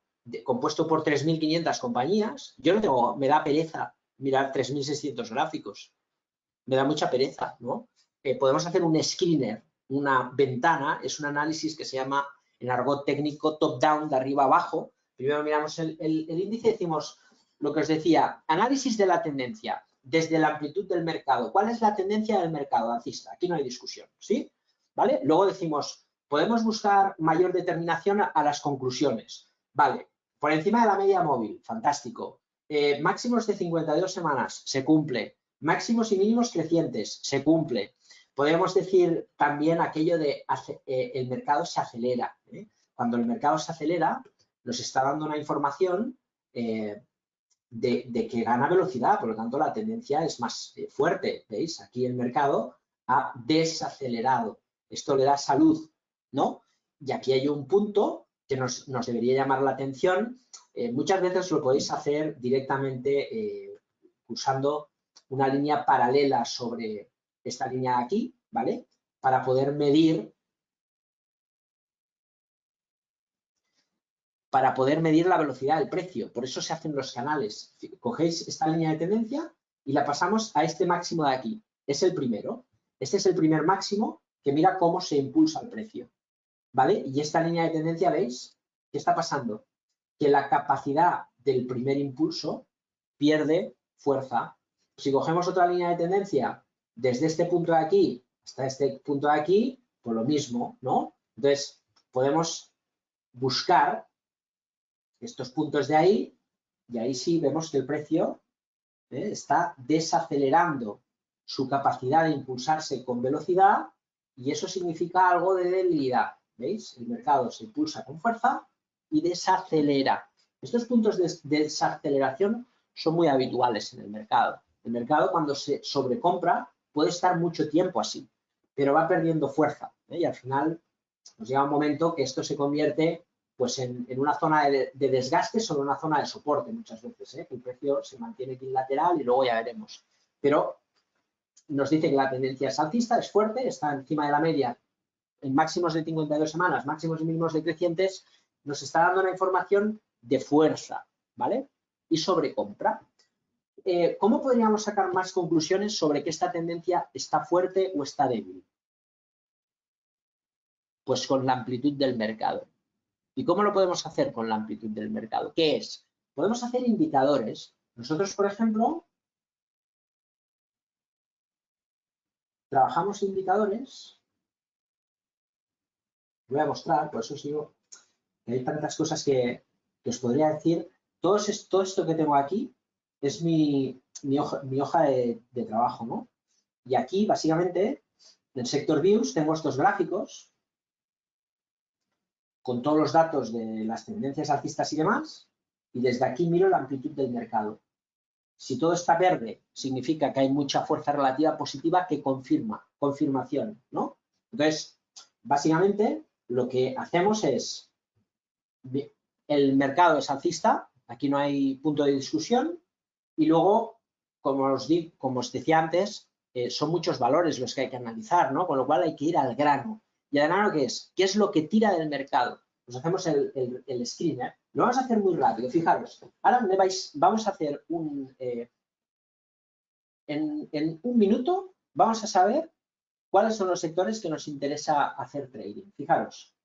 compuesto por 3.500 compañías, yo no tengo, me da pereza mirar 3.600 gráficos, me da mucha pereza, ¿no? Podemos hacer un screener, una ventana, es un análisis que se llama en argot técnico top-down, de arriba abajo. Primero miramos el índice y decimos lo que os decía, análisis de la tendencia desde la amplitud del mercado. ¿Cuál es la tendencia del mercado alcista? Aquí no hay discusión, ¿sí? ¿Vale? Luego decimos, podemos buscar mayor determinación a las conclusiones. Vale, por encima de la media móvil, fantástico. Máximos de 52 semanas, se cumple. Máximos y mínimos crecientes, se cumple. Podemos decir también aquello de el mercado se acelera. Cuando el mercado se acelera, nos está dando una información de que gana velocidad, por lo tanto la tendencia es más fuerte. ¿Veis? Aquí el mercado ha desacelerado. Esto le da salud, ¿no? Y aquí hay un punto que nos debería llamar la atención. Muchas veces lo podéis hacer directamente usando una línea paralela sobre esta línea de aquí, ¿vale? Para poder medir la velocidad del precio. Por eso se hacen los canales. Cogéis esta línea de tendencia y la pasamos a este máximo de aquí. Es el primero. Este es el primer máximo que mira cómo se impulsa el precio, ¿vale? Y esta línea de tendencia, ¿veis? ¿Qué está pasando? Que la capacidad del primer impulso pierde fuerza. Si cogemos otra línea de tendencia desde este punto de aquí hasta este punto de aquí, pues lo mismo, ¿no? Entonces, podemos buscar estos puntos de ahí y ahí sí vemos que el precio está desacelerando su capacidad de impulsarse con velocidad y eso significa algo de debilidad. ¿Veis? El mercado se impulsa con fuerza y desacelera. Estos puntos de desaceleración son muy habituales en el mercado. El mercado cuando se sobrecompra puede estar mucho tiempo así, pero va perdiendo fuerza y al final nos llega un momento que esto se convierte pues en una zona de desgaste sobre una zona de soporte muchas veces, que el precio se mantiene equilateral y luego ya veremos. Pero nos dice que la tendencia es alcista, es fuerte, está encima de la media en máximos de 52 semanas, máximos y mínimos decrecientes, nos está dando una información de fuerza, ¿vale? Y sobre compra. ¿Cómo podríamos sacar más conclusiones sobre que esta tendencia está fuerte o está débil? Pues con la amplitud del mercado. ¿Y cómo lo podemos hacer con la amplitud del mercado? ¿Qué es? Podemos hacer indicadores. Nosotros, por ejemplo, trabajamos indicadores. Voy a mostrar, por eso os digo que hay tantas cosas que os podría decir. Todo esto que tengo aquí es mi hoja de trabajo, ¿no? Y aquí, básicamente, en Sector Views tengo estos gráficos con todos los datos de las tendencias alcistas y demás, y desde aquí miro la amplitud del mercado. Si todo está verde, significa que hay mucha fuerza relativa positiva que confirmación, ¿no? Entonces, básicamente, lo que hacemos es, el mercado es alcista, aquí no hay punto de discusión, y luego, como os decía antes, son muchos valores los que hay que analizar, ¿no? Con lo cual hay que ir al grano. ¿Y al grano qué es? ¿Qué es lo que tira del mercado? Pues hacemos el screener. Lo vamos a hacer muy rápido, fijaros. Ahora vamos a hacer en un minuto vamos a saber cuáles son los sectores que nos interesa hacer trading. Fijaros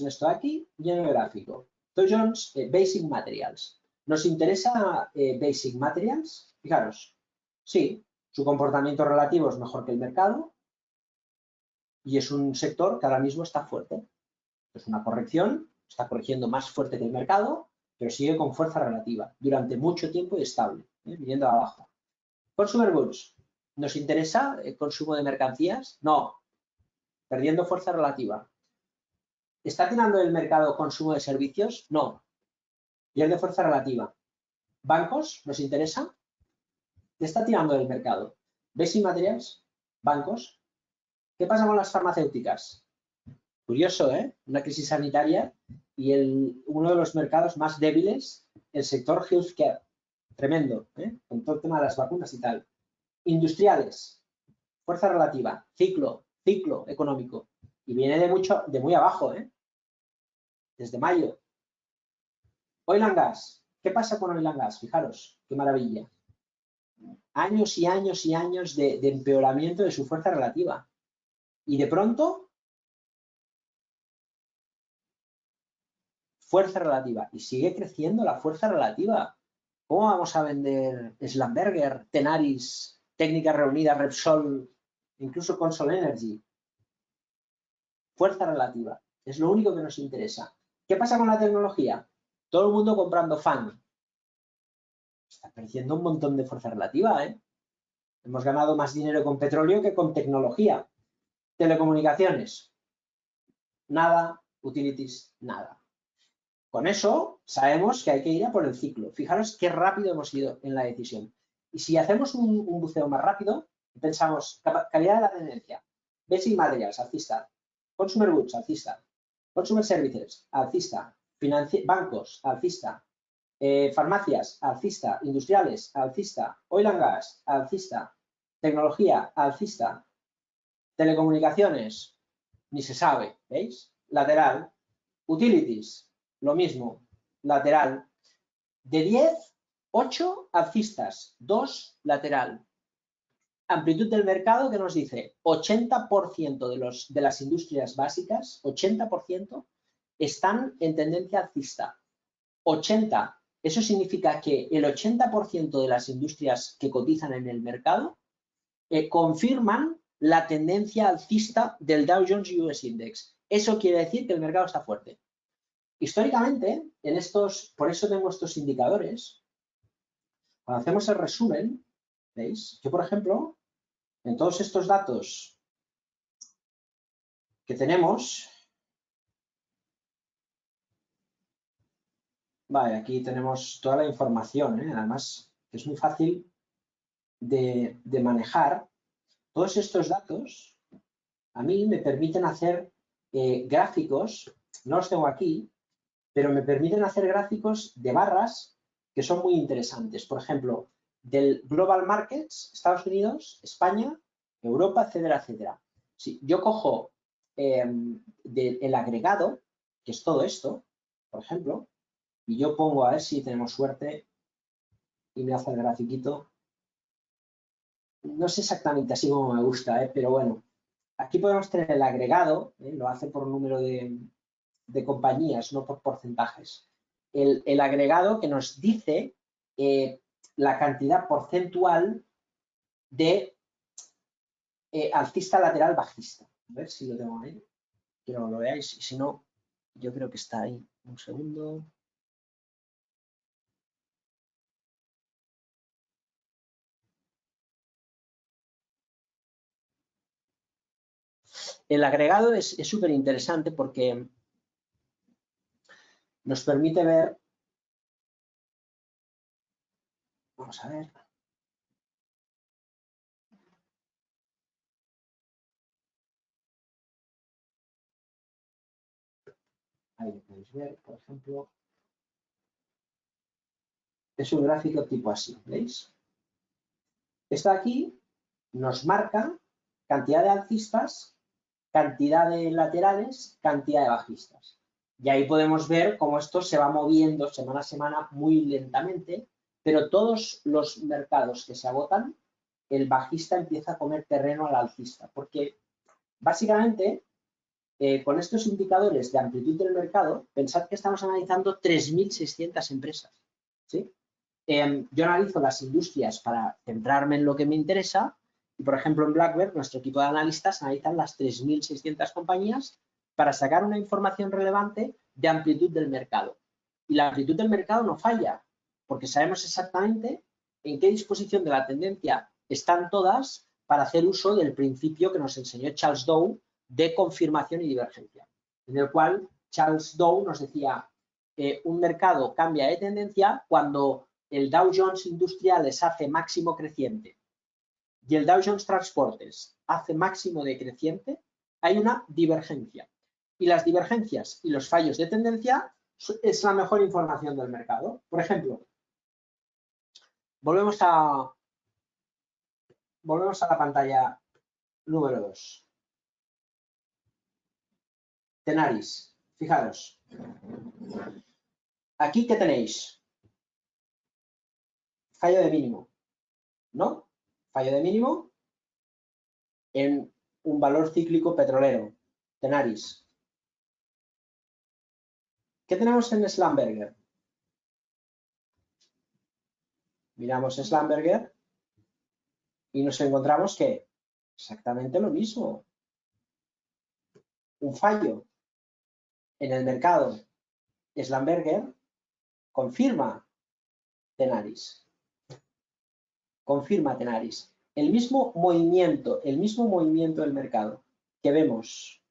en esto de aquí y en el gráfico. Dow Jones, Basic Materials. ¿Nos interesa Basic Materials? Fijaros, sí, su comportamiento relativo es mejor que el mercado y es un sector que ahora mismo está fuerte. Es una corrección, está corrigiendo más fuerte que el mercado, pero sigue con fuerza relativa durante mucho tiempo y estable, viniendo abajo. Consumer Goods, ¿nos interesa el consumo de mercancías? No, perdiendo fuerza relativa. ¿Está tirando el mercado consumo de servicios? No, pierde fuerza relativa. ¿Bancos? ¿Nos interesa? ¿Qué está tirando del mercado? Basic Materials, bancos. ¿Qué pasa con las farmacéuticas? Curioso, ¿eh? Una crisis sanitaria y uno de los mercados más débiles, el sector healthcare. Tremendo, ¿eh? Con todo el tema de las vacunas y tal. Industriales, fuerza relativa, ciclo económico. Y viene de muy abajo, ¿eh? Desde mayo. Oil and Gas. ¿Qué pasa con Oil and Gas? Fijaros, qué maravilla. Años y años y años de empeoramiento de su fuerza relativa. Y de pronto, fuerza relativa. Y sigue creciendo la fuerza relativa. ¿Cómo vamos a vender Schlumberger, Tenaris, Técnicas Reunidas, Repsol, incluso Consol Energy? Fuerza relativa. Es lo único que nos interesa. ¿Qué pasa con la tecnología? Todo el mundo comprando fan. Está perdiendo un montón de fuerza relativa, ¿eh? Hemos ganado más dinero con petróleo que con tecnología. Telecomunicaciones. Nada. Utilities. Nada. Con eso sabemos que hay que ir a por el ciclo. Fijaros qué rápido hemos ido en la decisión. Y si hacemos un buceo más rápido, pensamos calidad de la tendencia. Basic Materials, alcista. Consumer Goods, alcista. Consumer Services, alcista. Bancos, alcista. Farmacias, alcista. Industriales, alcista. Oil and Gas, alcista. Tecnología, alcista. Telecomunicaciones, ni se sabe, ¿veis? Lateral. Utilities, lo mismo, lateral. De 10, 8 alcistas, 2 lateral. Amplitud del mercado que nos dice 80% de las industrias básicas, 80% están en tendencia alcista. 80, eso significa que el 80% de las industrias que cotizan en el mercado confirman la tendencia alcista del Dow Jones US Index. Eso quiere decir que el mercado está fuerte. Históricamente, por eso tengo estos indicadores. Cuando hacemos el resumen, ¿veis? Yo, por ejemplo, en todos estos datos que tenemos, vale, aquí tenemos toda la información, ¿eh? Además, es muy fácil de manejar. Todos estos datos a mí me permiten hacer gráficos, no los tengo aquí, pero me permiten hacer gráficos de barras que son muy interesantes. Por ejemplo, del Global Markets, Estados Unidos, España, Europa, etcétera, etcétera. Si yo cojo el agregado, que es todo esto, por ejemplo, y yo pongo, a ver si tenemos suerte, y me hace el grafiquito. No sé exactamente así como me gusta, pero bueno. Aquí podemos tener el agregado, lo hace por número de compañías, no por porcentajes. El agregado que nos dice la cantidad porcentual de alcista lateral bajista. A ver si lo tengo ahí. Quiero que lo veáis. Y si no, yo creo que está ahí. Un segundo. El agregado es súper interesante porque nos permite ver. Vamos a ver. Ahí lo podéis ver, por ejemplo. Es un gráfico tipo así, ¿veis? Esto aquí nos marca cantidad de alcistas, cantidad de laterales, cantidad de bajistas. Y ahí podemos ver cómo esto se va moviendo semana a semana muy lentamente, pero todos los mercados que se agotan, el bajista empieza a comer terreno al alcista, porque básicamente con estos indicadores de amplitud del mercado, pensad que estamos analizando 3.600 empresas, ¿sí? Yo analizo las industrias para centrarme en lo que me interesa y, por ejemplo, en Blackbird, nuestro equipo de analistas analizan las 3.600 compañías para sacar una información relevante de amplitud del mercado. Y la amplitud del mercado no falla, porque sabemos exactamente en qué disposición de la tendencia están todas para hacer uso del principio que nos enseñó Charles Dow de confirmación y divergencia, en el cual Charles Dow nos decía un mercado cambia de tendencia cuando el Dow Jones Industriales hace máximo creciente y el Dow Jones Transportes hace máximo decreciente, hay una divergencia. Y las divergencias y los fallos de tendencia es la mejor información del mercado. Por ejemplo, volvemos a la pantalla número 2. Tenaris, fijaros. Aquí, ¿qué tenéis? Fallo de mínimo, ¿no? Fallo de mínimo en un valor cíclico petrolero, Tenaris. ¿Qué tenemos en Schlumberger? Miramos Schlumberger y nos encontramos que exactamente lo mismo. Un fallo en el mercado Schlumberger confirma Tenaris. Confirma Tenaris. El mismo movimiento del mercado que vemos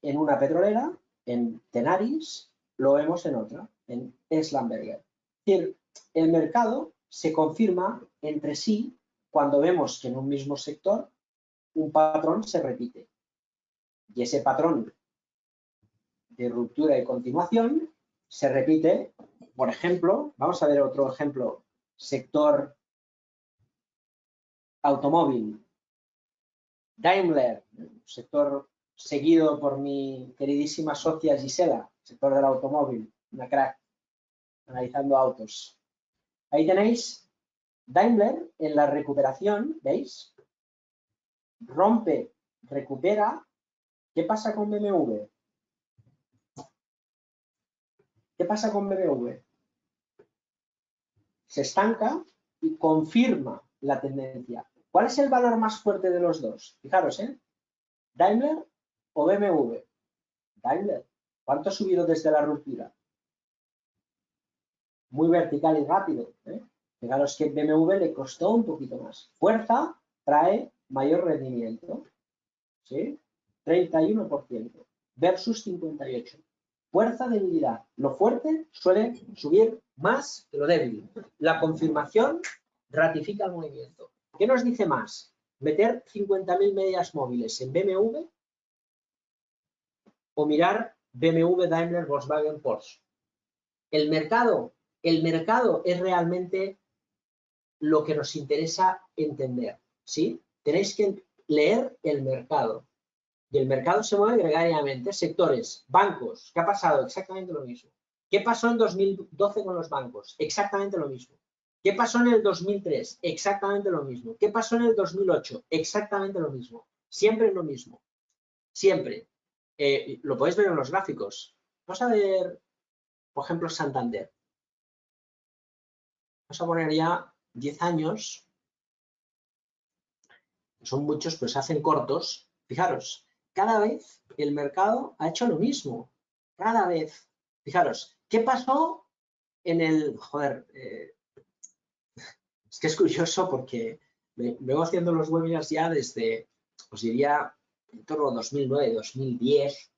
en una petrolera, en Tenaris, lo vemos en otra, en Schlumberger. Es decir, el mercado se confirma entre sí cuando vemos que en un mismo sector un patrón se repite. Y ese patrón de ruptura y continuación se repite, por ejemplo, vamos a ver otro ejemplo, sector automóvil, Daimler, sector seguido por mi queridísima socia Gisela, sector del automóvil, una crack, analizando autos. Ahí tenéis Daimler en la recuperación, ¿veis? Rompe, recupera. ¿Qué pasa con BMW? ¿Qué pasa con BMW? Se estanca y confirma la tendencia. ¿Cuál es el valor más fuerte de los dos? Fijaros, ¿eh? ¿Daimler o BMW? Daimler. ¿Cuánto ha subido desde la ruptura? Muy vertical y rápido, ¿eh? Fijaros que BMW le costó un poquito más. Fuerza trae mayor rendimiento, ¿sí? 31% versus 58%. Fuerza, debilidad. Lo fuerte suele subir más que lo débil. La confirmación ratifica el movimiento. ¿Qué nos dice más? ¿Meter 50.000 medias móviles en BMW o mirar BMW, Daimler, Volkswagen, Porsche? El mercado es realmente lo que nos interesa entender, ¿sí? Tenéis que leer el mercado. Y el mercado se mueve gregariamente. Sectores, bancos, ¿qué ha pasado? Exactamente lo mismo. ¿Qué pasó en 2012 con los bancos? Exactamente lo mismo. ¿Qué pasó en el 2003? Exactamente lo mismo. ¿Qué pasó en el 2008? Exactamente lo mismo. Siempre lo mismo. Siempre. Lo podéis ver en los gráficos. Vamos a ver, por ejemplo, Santander. Vamos a poner ya 10 años. Son muchos, pero se hacen cortos. Fijaros, cada vez el mercado ha hecho lo mismo. Cada vez. Fijaros, ¿qué pasó en el... Joder, es que es curioso porque vengo haciendo los webinars ya desde, os diría, en torno a 2009, 2010,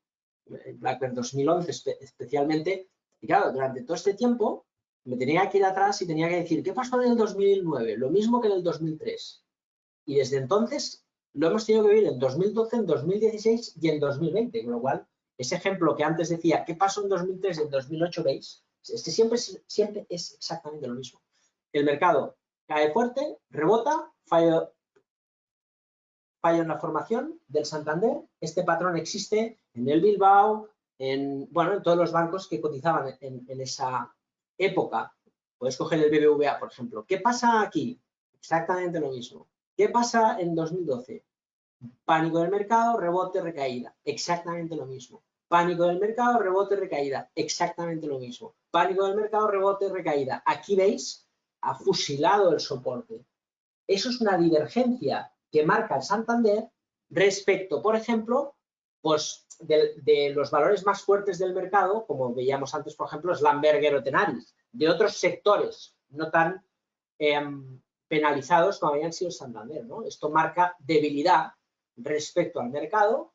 Blackbird 2011 especialmente. Y claro, durante todo este tiempo Me tenía que ir atrás y tenía que decir, ¿qué pasó en el 2009? Lo mismo que en el 2003. Y desde entonces lo hemos tenido que vivir en 2012, en 2016 y en 2020, con lo cual, ese ejemplo que antes decía, ¿qué pasó en 2003 y en 2008? ¿Veis? Siempre es exactamente lo mismo. El mercado cae fuerte, rebota, fallo en la formación del Santander. Este patrón existe en el Bilbao, en todos los bancos que cotizaban en esa época. Puedes coger el BBVA, por ejemplo. ¿Qué pasa aquí? Exactamente lo mismo. ¿Qué pasa en 2012? Pánico del mercado, rebote, recaída. Exactamente lo mismo. Pánico del mercado, rebote, recaída. Exactamente lo mismo. Pánico del mercado, rebote, recaída. Aquí veis, ha fusilado el soporte. Eso es una divergencia que marca el Santander respecto, por ejemplo, pues de los valores más fuertes del mercado, como veíamos antes, por ejemplo, Schlumberger o Tenaris, de otros sectores no tan penalizados como habían sido el Santander, ¿no? Esto marca debilidad respecto al mercado,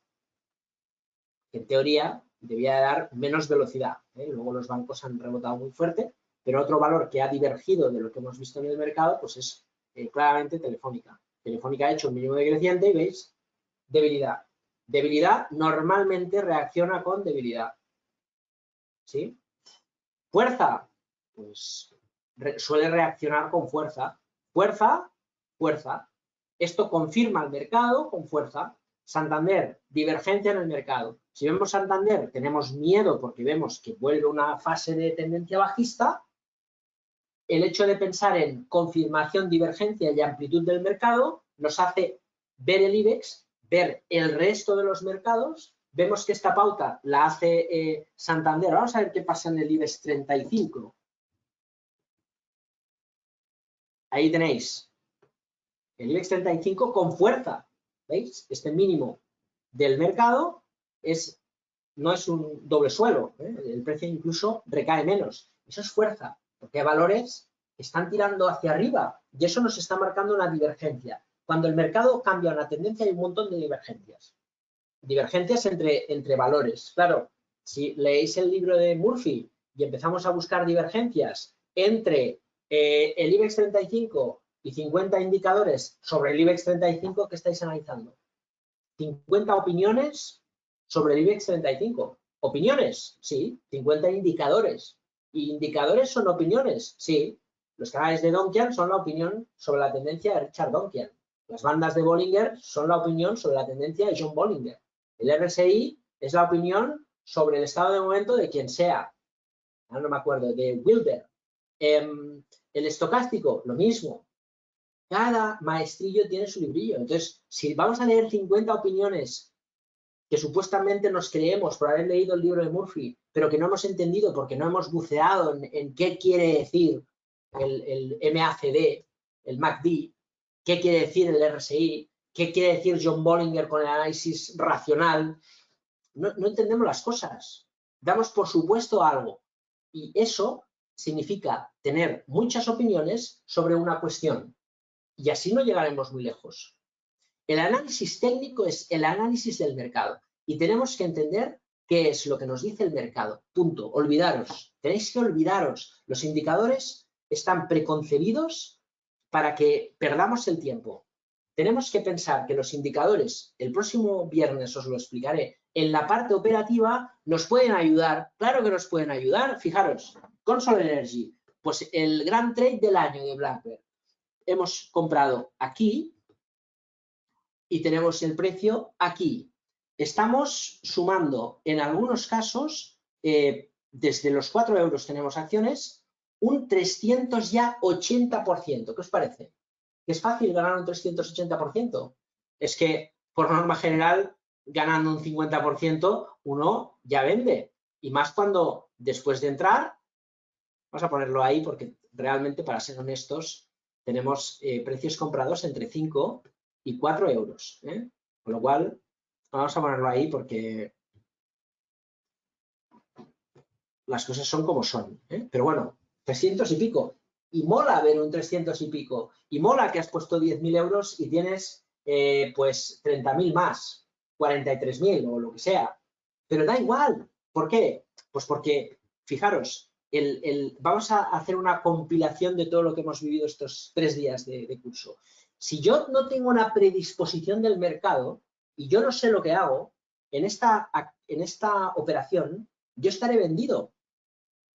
que en teoría debía dar menos velocidad, ¿eh? Luego los bancos han rebotado muy fuerte, pero otro valor que ha divergido de lo que hemos visto en el mercado, pues es claramente Telefónica. Telefónica ha hecho un mínimo decreciente y veis, debilidad. Debilidad normalmente reacciona con debilidad. ¿Sí? Fuerza, pues suele reaccionar con fuerza. Fuerza, fuerza. Esto confirma el mercado con fuerza. Santander, divergencia en el mercado. Si vemos Santander, tenemos miedo porque vemos que vuelve una fase de tendencia bajista. El hecho de pensar en confirmación, divergencia y amplitud del mercado nos hace ver el IBEX, ver el resto de los mercados. Vemos que esta pauta la hace Santander. Vamos a ver qué pasa en el IBEX 35. Ahí tenéis el IBEX 35 con fuerza. ¿Veis? Este mínimo del mercado no es un doble suelo. El precio incluso recae menos. Eso es fuerza, porque hay valores que están tirando hacia arriba y eso nos está marcando una divergencia. Cuando el mercado cambia una tendencia hay un montón de divergencias. Divergencias entre valores. Claro, si leéis el libro de Murphy y empezamos a buscar divergencias entre el IBEX 35 y 50 indicadores sobre el IBEX 35, ¿qué estáis analizando? 50 opiniones sobre el IBEX 35. ¿Opiniones? Sí. 50 indicadores. ¿Y indicadores son opiniones? Sí. Los canales de Donkian son la opinión sobre la tendencia de Richard Donkian. Las bandas de Bollinger son la opinión sobre la tendencia de John Bollinger. El RSI es la opinión sobre el estado de momento de quien sea. No me acuerdo, de Wilber. El estocástico, lo mismo. Cada maestrillo tiene su librillo. Entonces, si vamos a leer 50 opiniones que supuestamente nos creemos por haber leído el libro de Murphy, pero que no hemos entendido porque no hemos buceado en qué quiere decir el MACD, el MACD, qué quiere decir el RSI, qué quiere decir John Bollinger con el análisis racional, no entendemos las cosas. Damos por supuesto algo. Y eso significa tener muchas opiniones sobre una cuestión. Y así no llegaremos muy lejos. El análisis técnico es el análisis del mercado y tenemos que entender qué es lo que nos dice el mercado. Punto. Olvidaros. Tenéis que olvidaros. Los indicadores están preconcebidos para que perdamos el tiempo. Tenemos que pensar que los indicadores, el próximo viernes os lo explicaré, en la parte operativa nos pueden ayudar. Claro que nos pueden ayudar. Fijaros, Consol Energy, pues el gran trade del año de BlackBerry. Hemos comprado aquí y tenemos el precio aquí. Estamos sumando en algunos casos, desde los 4 euros tenemos acciones, un 380%. ¿Qué os parece? ¿Es fácil ganar un 380%? Es que, por norma general, ganando un 50%, uno ya vende. Y más cuando, después de entrar, vamos a ponerlo ahí porque realmente, para ser honestos, tenemos precios comprados entre 5 y 4 euros. Con lo cual, vamos a ponerlo ahí porque las cosas son como son. Pero bueno, 300 y pico. Y mola ver un 300 y pico. Y mola que has puesto 10.000 euros y tienes pues 30.000 más, 43.000 o lo que sea. Pero da igual. ¿Por qué? Pues porque, fijaros, vamos a hacer una compilación de todo lo que hemos vivido estos 3 días de curso. Si yo no tengo una predisposición del mercado y yo no sé lo que hago, en esta operación yo estaré vendido.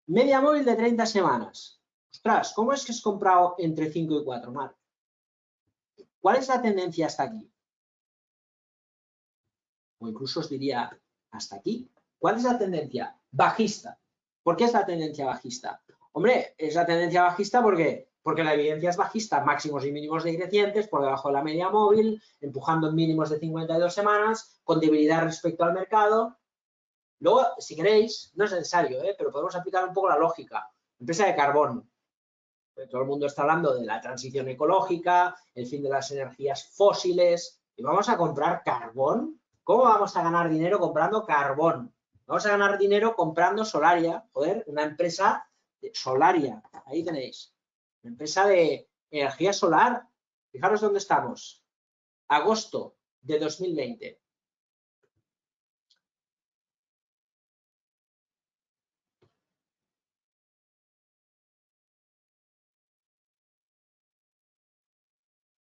Media móvil de 30 semanas. Ostras, ¿cómo es que has comprado entre 5 y 4, Marc? ¿Cuál es la tendencia hasta aquí? O incluso os diría hasta aquí. ¿Cuál es la tendencia? Bajista. ¿Por qué es la tendencia bajista? Hombre, es la tendencia bajista porque la evidencia es bajista, máximos y mínimos decrecientes, por debajo de la media móvil, empujando en mínimos de 52 semanas, con debilidad respecto al mercado. Luego, si queréis, no es necesario, pero podemos aplicar un poco la lógica. Empresa de carbón. Todo el mundo está hablando de la transición ecológica, el fin de las energías fósiles, y vamos a comprar carbón. ¿Cómo vamos a ganar dinero comprando carbón? Vamos a ganar dinero comprando Solaria, joder, una empresa de Solaria, ahí tenéis, una empresa de energía solar. Fijaros dónde estamos, agosto de 2020.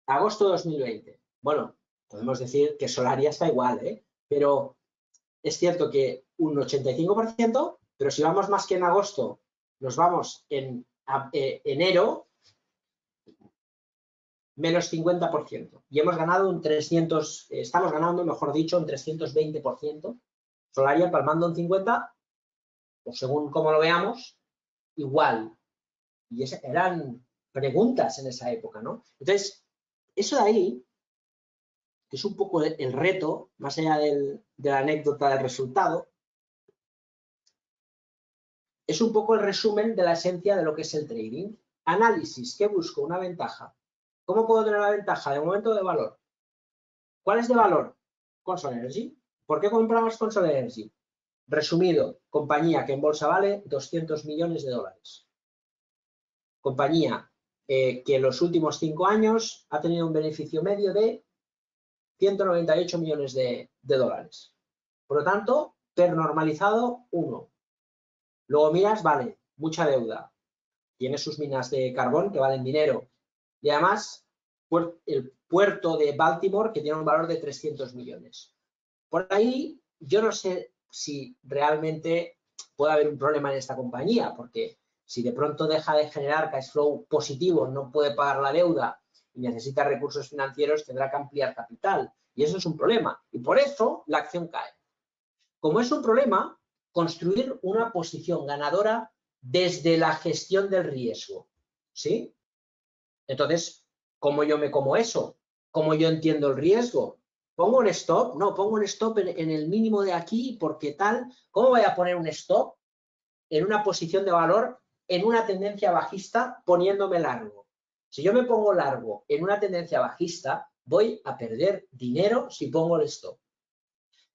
Agosto de 2020. Bueno, podemos decir que Solaria está igual, pero es cierto que un 85%, pero si vamos más que en agosto, nos vamos en enero, menos 50%. Y hemos ganado un 300, estamos ganando, mejor dicho, un 320%. Solaria palmando un 50%, o según como lo veamos, igual. Y eran preguntas en esa época, ¿no? Entonces, eso de ahí, que es un poco el reto, más allá de la anécdota del resultado, es un poco el resumen de la esencia de lo que es el trading. Análisis, ¿qué busco? Una ventaja. ¿Cómo puedo tener la ventaja? De momento de valor. ¿Cuál es de valor? Consol Energy. ¿Por qué compramos Consol Energy? Resumido, compañía que en bolsa vale 200 millones de dólares. Compañía que en los últimos 5 años ha tenido un beneficio medio de 198 millones de dólares. Por lo tanto, PER normalizado 1. Luego miras, vale, mucha deuda. Tiene sus minas de carbón que valen dinero. Y además, el puerto de Baltimore que tiene un valor de 300 millones. Por ahí, yo no sé si realmente puede haber un problema en esta compañía, porque si de pronto deja de generar cash flow positivo, no puede pagar la deuda y necesita recursos financieros, tendrá que ampliar capital. Y eso es un problema. Y por eso la acción cae. Como es un problema, construir una posición ganadora desde la gestión del riesgo. ¿Sí? Entonces, ¿cómo yo me como eso? ¿Cómo yo entiendo el riesgo? ¿Pongo un stop? No, pongo un stop en el mínimo de aquí porque tal. ¿Cómo voy a poner un stop en una posición de valor en una tendencia bajista poniéndome largo? Si yo me pongo largo en una tendencia bajista, voy a perder dinero si pongo el stop.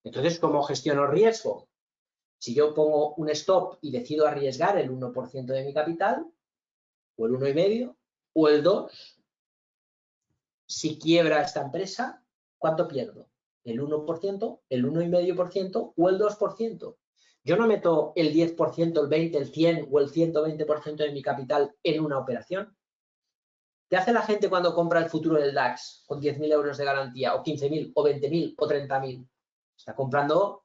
Entonces, ¿cómo gestiono el riesgo? Si yo pongo un stop y decido arriesgar el 1% de mi capital, o el 1,5%, o el 2%, si quiebra esta empresa, ¿cuánto pierdo? ¿El 1%, el 1,5% o el 2%? Yo no meto el 10%, el 20%, el 100% o el 120% de mi capital en una operación. ¿Qué hace la gente cuando compra el futuro del DAX con 10.000 euros de garantía, o 15.000, o 20.000, o 30.000? Está comprando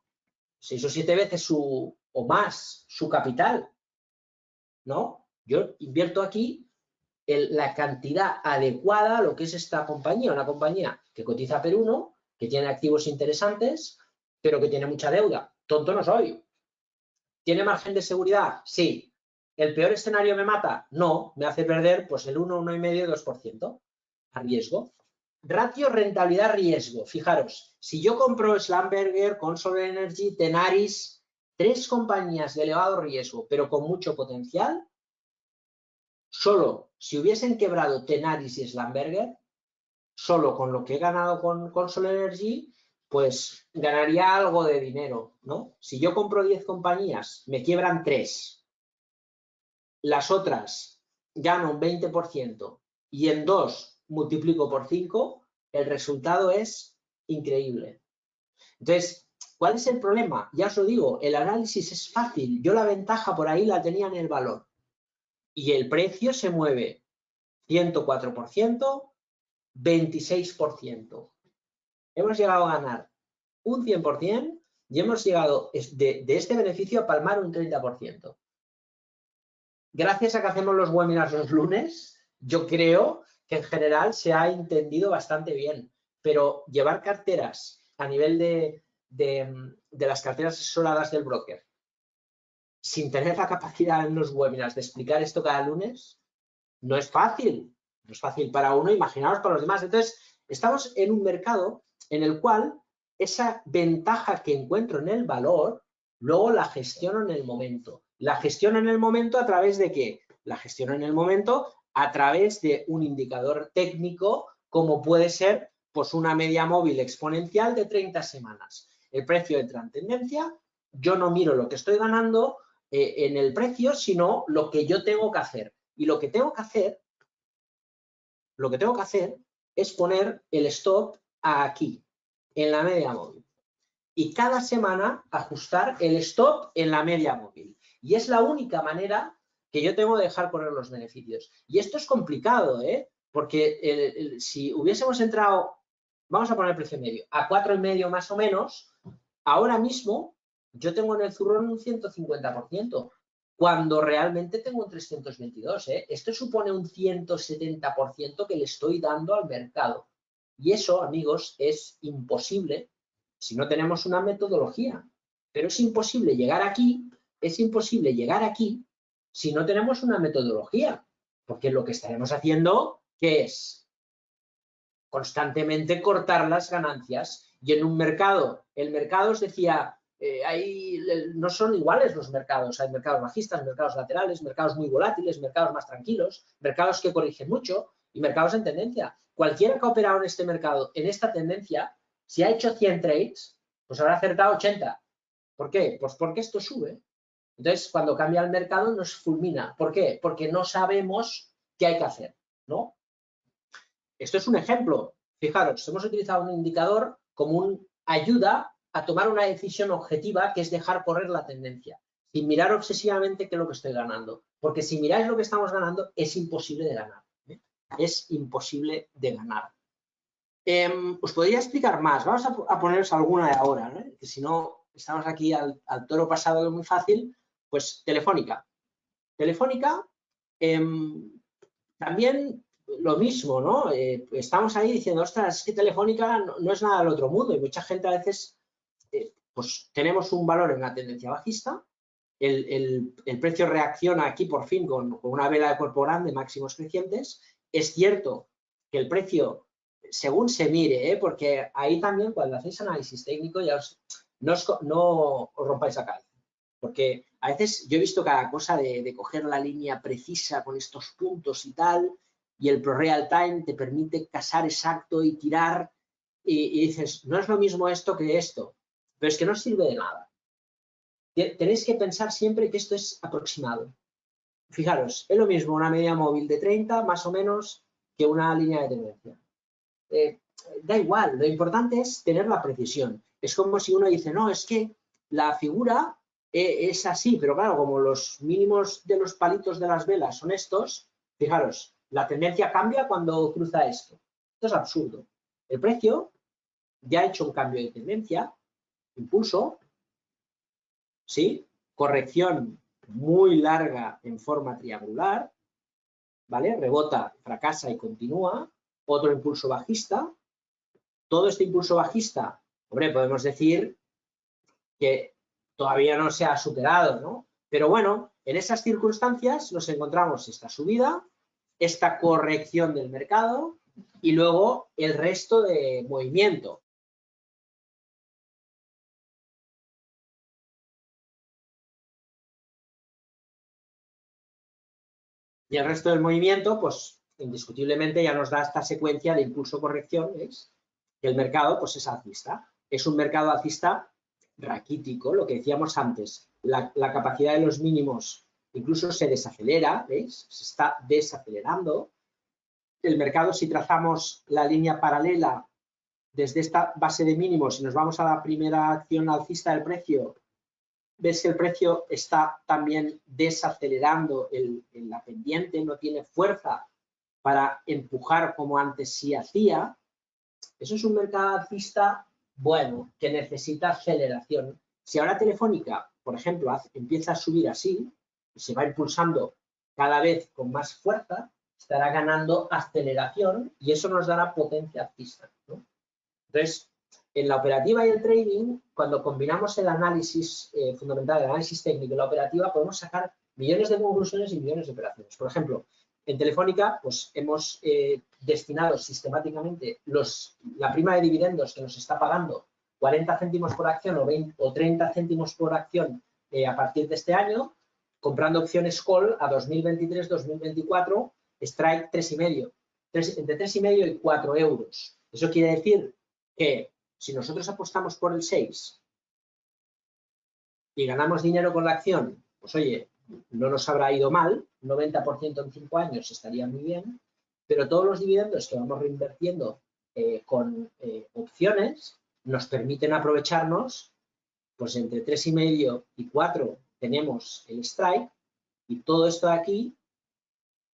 6 o 7 veces o más su capital, ¿no? Yo invierto aquí la cantidad adecuada a lo que es esta compañía, una compañía que cotiza per 1, que tiene activos interesantes, pero que tiene mucha deuda. Tonto no soy. ¿Tiene margen de seguridad? Sí. ¿El peor escenario me mata? No, me hace perder pues el 1, 1,5, 2% a riesgo. Ratio rentabilidad-riesgo. Fijaros, si yo compro Schlumberger, Consol Energy, Tenaris, 3 compañías de elevado riesgo, pero con mucho potencial, solo si hubiesen quebrado Tenaris y Schlumberger, solo con lo que he ganado con Consol Energy, pues ganaría algo de dinero, ¿no? Si yo compro 10 compañías, me quiebran 3, las otras gano un 20% y en 2 multiplico por 5, el resultado es increíble. Entonces, ¿Cuál es el problema? Ya os lo digo, el análisis es fácil. Yo la ventaja por ahí la tenía en el valor. Y el precio se mueve 104%, 26%. Hemos llegado a ganar un 100% y hemos llegado de este beneficio a palmar un 30%. Gracias a que hacemos los webinars los lunes, yo creo que en general se ha entendido bastante bien. Pero llevar carteras a nivel de las carteras asesoradas del broker, sin tener la capacidad en los webinars de explicar esto cada lunes, no es fácil. No es fácil para uno, imaginaos para los demás. Entonces, estamos en un mercado en el cual esa ventaja que encuentro en el valor, luego la gestiono en el momento. La gestiono en el momento a través de ¿qué? La gestiono en el momento a través de un indicador técnico, como puede ser pues una media móvil exponencial de 30 semanas. El precio entra en tendencia, yo no miro lo que estoy ganando en el precio, sino lo que yo tengo que hacer. Y lo que tengo que hacer es poner el stop aquí, en la media móvil. Y cada semana ajustar el stop en la media móvil. Y es la única manera que yo tengo de dejar correr los beneficios. Y esto es complicado, porque si hubiésemos entrado, vamos a poner el precio medio, a 4,5 más o menos, ahora mismo yo tengo en el zurrón un 150%, cuando realmente tengo un 322. Esto supone un 170% que le estoy dando al mercado. Y eso, amigos, es imposible si no tenemos una metodología. Pero es imposible llegar aquí si no tenemos una metodología. Porque lo que estaremos haciendo, ¿qué es? Constantemente cortar las ganancias. Y en un mercado, el mercado os decía, no son iguales los mercados. Hay mercados bajistas, mercados laterales, mercados muy volátiles, mercados más tranquilos, mercados que corrigen mucho y mercados en tendencia. Cualquiera que ha operado en este mercado, en esta tendencia, si ha hecho 100 trades, pues habrá acertado 80. ¿Por qué? Pues porque esto sube. Entonces, cuando cambia el mercado nos fulmina. ¿Por qué? Porque no sabemos qué hay que hacer, ¿no? Esto es un ejemplo. Fijaros, hemos utilizado un indicador como una ayuda a tomar una decisión objetiva, que es dejar correr la tendencia, sin mirar obsesivamente qué es lo que estoy ganando. Porque si miráis lo que estamos ganando, es imposible de ganar. Es imposible de ganar. Os podría explicar más. Vamos a poneros alguna de ahora, que si no estamos aquí al toro pasado, que es muy fácil. Pues Telefónica. Telefónica, también lo mismo, ¿no? Estamos ahí diciendo, ostras, es que Telefónica no es nada del otro mundo. Y mucha gente a veces, pues tenemos un valor en la tendencia bajista. El precio reacciona aquí por fin con una vela de cuerpo grande, máximos crecientes. Es cierto que el precio, según se mire, porque ahí también cuando hacéis análisis técnico ya no os rompáis la cabeza. Porque a veces yo he visto cada cosa de coger la línea precisa con estos puntos y tal, y el Pro Real Time te permite casar exacto y tirar, y dices, no es lo mismo esto que esto, pero es que no sirve de nada. Tenéis que pensar siempre que esto es aproximado. Fijaros, es lo mismo una media móvil de 30 más o menos que una línea de tendencia. Da igual, lo importante es tener la precisión. Es como si uno dice, no, es que la figura es así, pero claro, como los mínimos de los palitos de las velas son estos, fijaros, la tendencia cambia cuando cruza esto. Esto es absurdo. El precio ya ha hecho un cambio de tendencia, impulso, ¿sí? Corrección muy larga en forma triangular, ¿vale? Rebota, fracasa y continúa. Otro impulso bajista. Todo este impulso bajista, hombre, podemos decir que todavía no se ha superado, ¿no? Pero bueno, en esas circunstancias nos encontramos esta subida, esta corrección del mercado y luego el resto de movimiento. Y el resto del movimiento, pues indiscutiblemente ya nos da esta secuencia de impulso-corrección, ¿veis? Que el mercado, pues es alcista. Es un mercado alcista raquítico, lo que decíamos antes. La capacidad de los mínimos incluso se desacelera, ¿veis? Se está desacelerando. El mercado, si trazamos la línea paralela desde esta base de mínimos, si nos vamos a la primera acción alcista del precio, ves que el precio está también desacelerando en la pendiente, no tiene fuerza para empujar como antes sí hacía. Eso es un mercado alcista bueno, que necesita aceleración. Si ahora Telefónica, por ejemplo, empieza a subir así y se va impulsando cada vez con más fuerza, estará ganando aceleración y eso nos dará potencia alcista, ¿no? Entonces, en la operativa y el trading, cuando combinamos el análisis fundamental, el análisis técnico y la operativa, podemos sacar millones de conclusiones y millones de operaciones. Por ejemplo, en Telefónica, pues hemos destinado sistemáticamente la prima de dividendos que nos está pagando 40 céntimos por acción o 30 céntimos por acción a partir de este año, comprando opciones call a 2023-2024, strike 3,5, entre 3,5 y 4 euros. Eso quiere decir que si nosotros apostamos por el 6 y ganamos dinero con la acción, pues oye, no nos habrá ido mal, 90% en 5 años estaría muy bien, pero todos los dividendos que vamos reinvirtiendo con opciones nos permiten aprovecharnos, pues entre 3,5 y 4 tenemos el strike y todo esto de aquí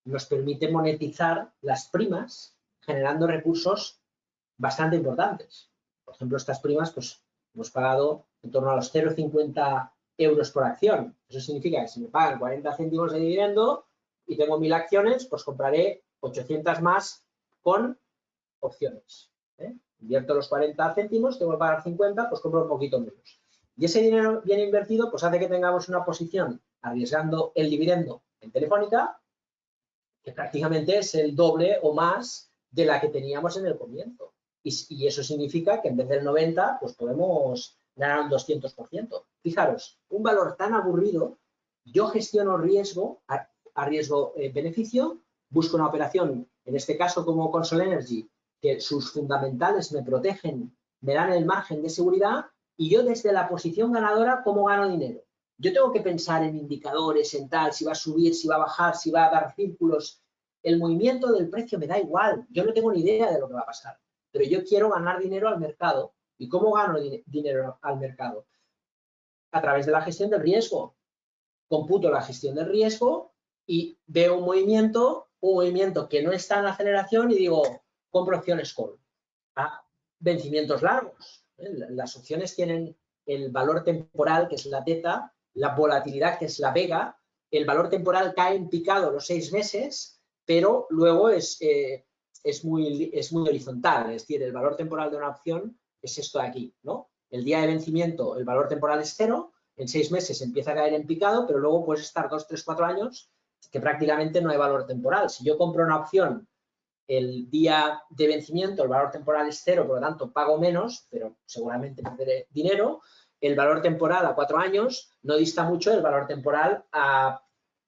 nos permite monetizar las primas generando recursos bastante importantes. Por ejemplo, estas primas, pues hemos pagado en torno a los 0,50 euros por acción. Eso significa que si me pagan 40 céntimos de dividendo y tengo 1.000 acciones, pues compraré 800 más con opciones. Invierto los 40 céntimos, tengo que pagar 50, pues compro un poquito menos. Y ese dinero bien invertido, pues hace que tengamos una posición arriesgando el dividendo en Telefónica, que prácticamente es el doble o más de la que teníamos en el comienzo. Y eso significa que en vez del 90, pues podemos ganar un 200%. Fijaros, un valor tan aburrido, yo gestiono riesgo, riesgo-beneficio, busco una operación, en este caso como Consol Energy, que sus fundamentales me protegen, me dan el margen de seguridad y yo desde la posición ganadora, ¿cómo gano dinero? Yo tengo que pensar en indicadores, en tal, si va a subir, si va a bajar, si va a dar círculos. El movimiento del precio me da igual, yo no tengo ni idea de lo que va a pasar, pero yo quiero ganar dinero al mercado. ¿Y cómo gano dinero al mercado? A través de la gestión del riesgo. Computo la gestión del riesgo y veo un movimiento que no está en aceleración y digo, compro opciones call. A vencimientos largos. Las opciones tienen el valor temporal, que es la teta, la volatilidad, que es la vega, el valor temporal cae en picado los 6 meses, pero luego es muy horizontal, es decir, el valor temporal de una opción es esto de aquí, ¿no? El día de vencimiento, el valor temporal es 0, en 6 meses empieza a caer en picado, pero luego puedes estar 2, 3, 4 años que prácticamente no hay valor temporal. Si yo compro una opción el día de vencimiento, el valor temporal es 0, por lo tanto pago menos, pero seguramente perderé dinero. El valor temporal a 4 años no dista mucho del valor temporal a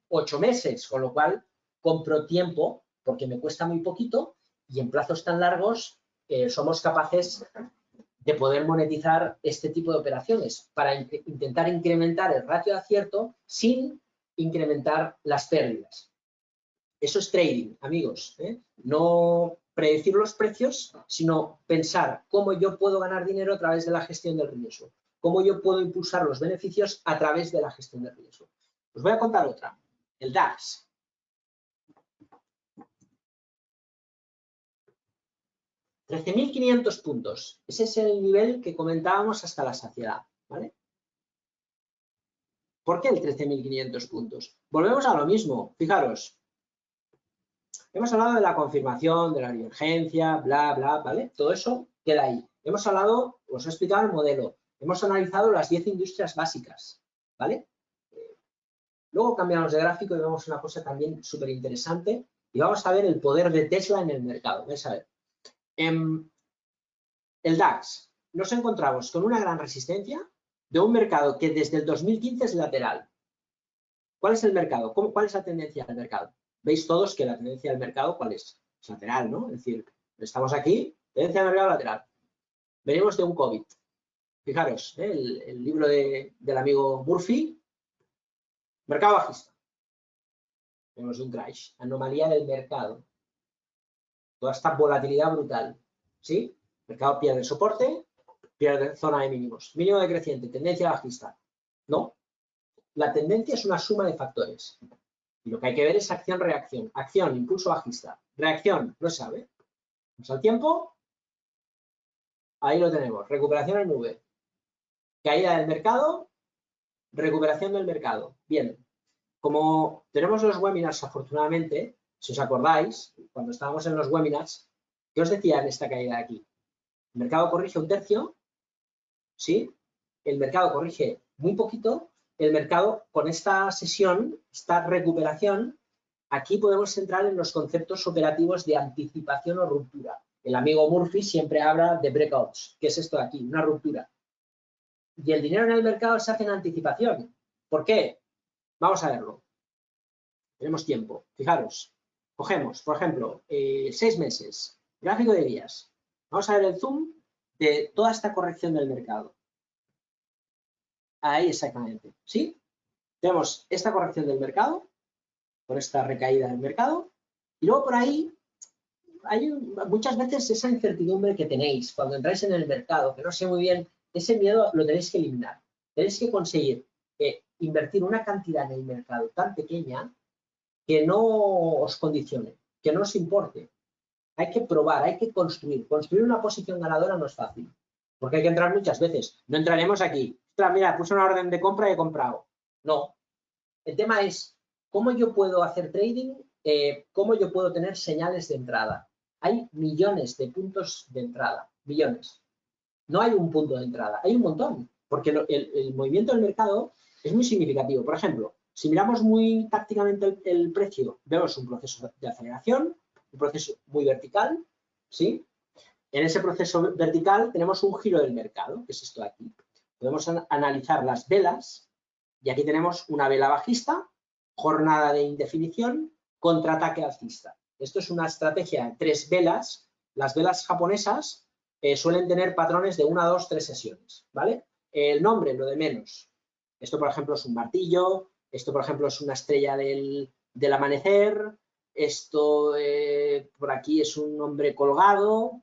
8 meses, con lo cual compro tiempo porque me cuesta muy poquito y en plazos tan largos somos capaces de poder monetizar este tipo de operaciones para intentar incrementar el ratio de acierto sin incrementar las pérdidas. Eso es trading, amigos. No predecir los precios, sino pensar cómo yo puedo ganar dinero a través de la gestión del riesgo. Cómo yo puedo impulsar los beneficios a través de la gestión del riesgo. Os voy a contar otra. El DAX. 13.500 puntos. Ese es el nivel que comentábamos hasta la saciedad, ¿vale? ¿Por qué el 13.500 puntos? Volvemos a lo mismo. Fijaros. Hemos hablado de la confirmación, de la divergencia, bla, bla, ¿vale? Todo eso queda ahí. Hemos hablado, os he explicado el modelo. Hemos analizado las 10 industrias básicas, ¿vale? Luego cambiamos de gráfico y vemos una cosa también súper interesante y vamos a ver el poder de Tesla en el mercado. Vais a ver. El DAX, nos encontramos con una gran resistencia de un mercado que desde el 2015 es lateral. ¿Cuál es el mercado? ¿Cuál es la tendencia del mercado? Veis todos que la tendencia del mercado, ¿cuál es? Es lateral, ¿no? Es decir, estamos aquí, tendencia del mercado lateral. Venimos de un COVID. Fijaros, el libro del amigo Murphy, mercado bajista. Venimos de un crash, anomalía del mercado. Toda esta volatilidad brutal, ¿sí? mercado pierde soporte, pierde zona de mínimos. Mínimo decreciente, tendencia bajista. No. La tendencia es una suma de factores. Y lo que hay que ver es acción-reacción. Acción, impulso bajista. Reacción, no se sabe. Vamos al tiempo. Ahí lo tenemos. Recuperación en V. Caída del mercado. Recuperación del mercado. Bien. Como tenemos los webinars, afortunadamente, si os acordáis, cuando estábamos en los webinars, ¿qué os decía en esta caída de aquí? El mercado corrige un tercio, ¿sí? El mercado corrige muy poquito. El mercado, con esta sesión, esta recuperación, aquí podemos entrar en los conceptos operativos de anticipación o ruptura. El amigo Murphy siempre habla de breakouts. ¿Qué es esto de aquí? Una ruptura. Y el dinero en el mercado se hace en anticipación. ¿Por qué? Vamos a verlo. Tenemos tiempo. Fijaros, cogemos, por ejemplo, 6 meses, gráfico de días. Vamos a ver el zoom de toda esta corrección del mercado. Ahí exactamente, ¿sí? Tenemos esta corrección del mercado, por esta recaída del mercado, y luego por ahí hay muchas veces esa incertidumbre que tenéis cuando entráis en el mercado, que no sé muy bien, ese miedo lo tenéis que eliminar. Tenéis que conseguir invertir una cantidad en el mercado tan pequeña que no os condicione, que no os importe. Hay que probar, hay que construir. Construir una posición ganadora no es fácil, porque hay que entrar muchas veces. No entraremos aquí. Ostras, mira, puse una orden de compra y he comprado. No. El tema es cómo yo puedo hacer trading, cómo yo puedo tener señales de entrada. Hay millones de puntos de entrada, millones. No hay un punto de entrada, hay un montón, porque el movimiento del mercado es muy significativo. Por ejemplo, si miramos muy tácticamente el precio, vemos un proceso de aceleración, un proceso muy vertical, ¿sí? En ese proceso vertical tenemos un giro del mercado, que es esto de aquí. Podemos analizar las velas y aquí tenemos una vela bajista, jornada de indefinición, contraataque alcista. Esto es una estrategia de 3 velas. Las velas japonesas suelen tener patrones de 1, 2, 3 sesiones, ¿vale? El nombre, lo de menos. Esto, por ejemplo, es un martillo. Esto, por ejemplo, es una estrella del amanecer. Esto por aquí es un nombre colgado.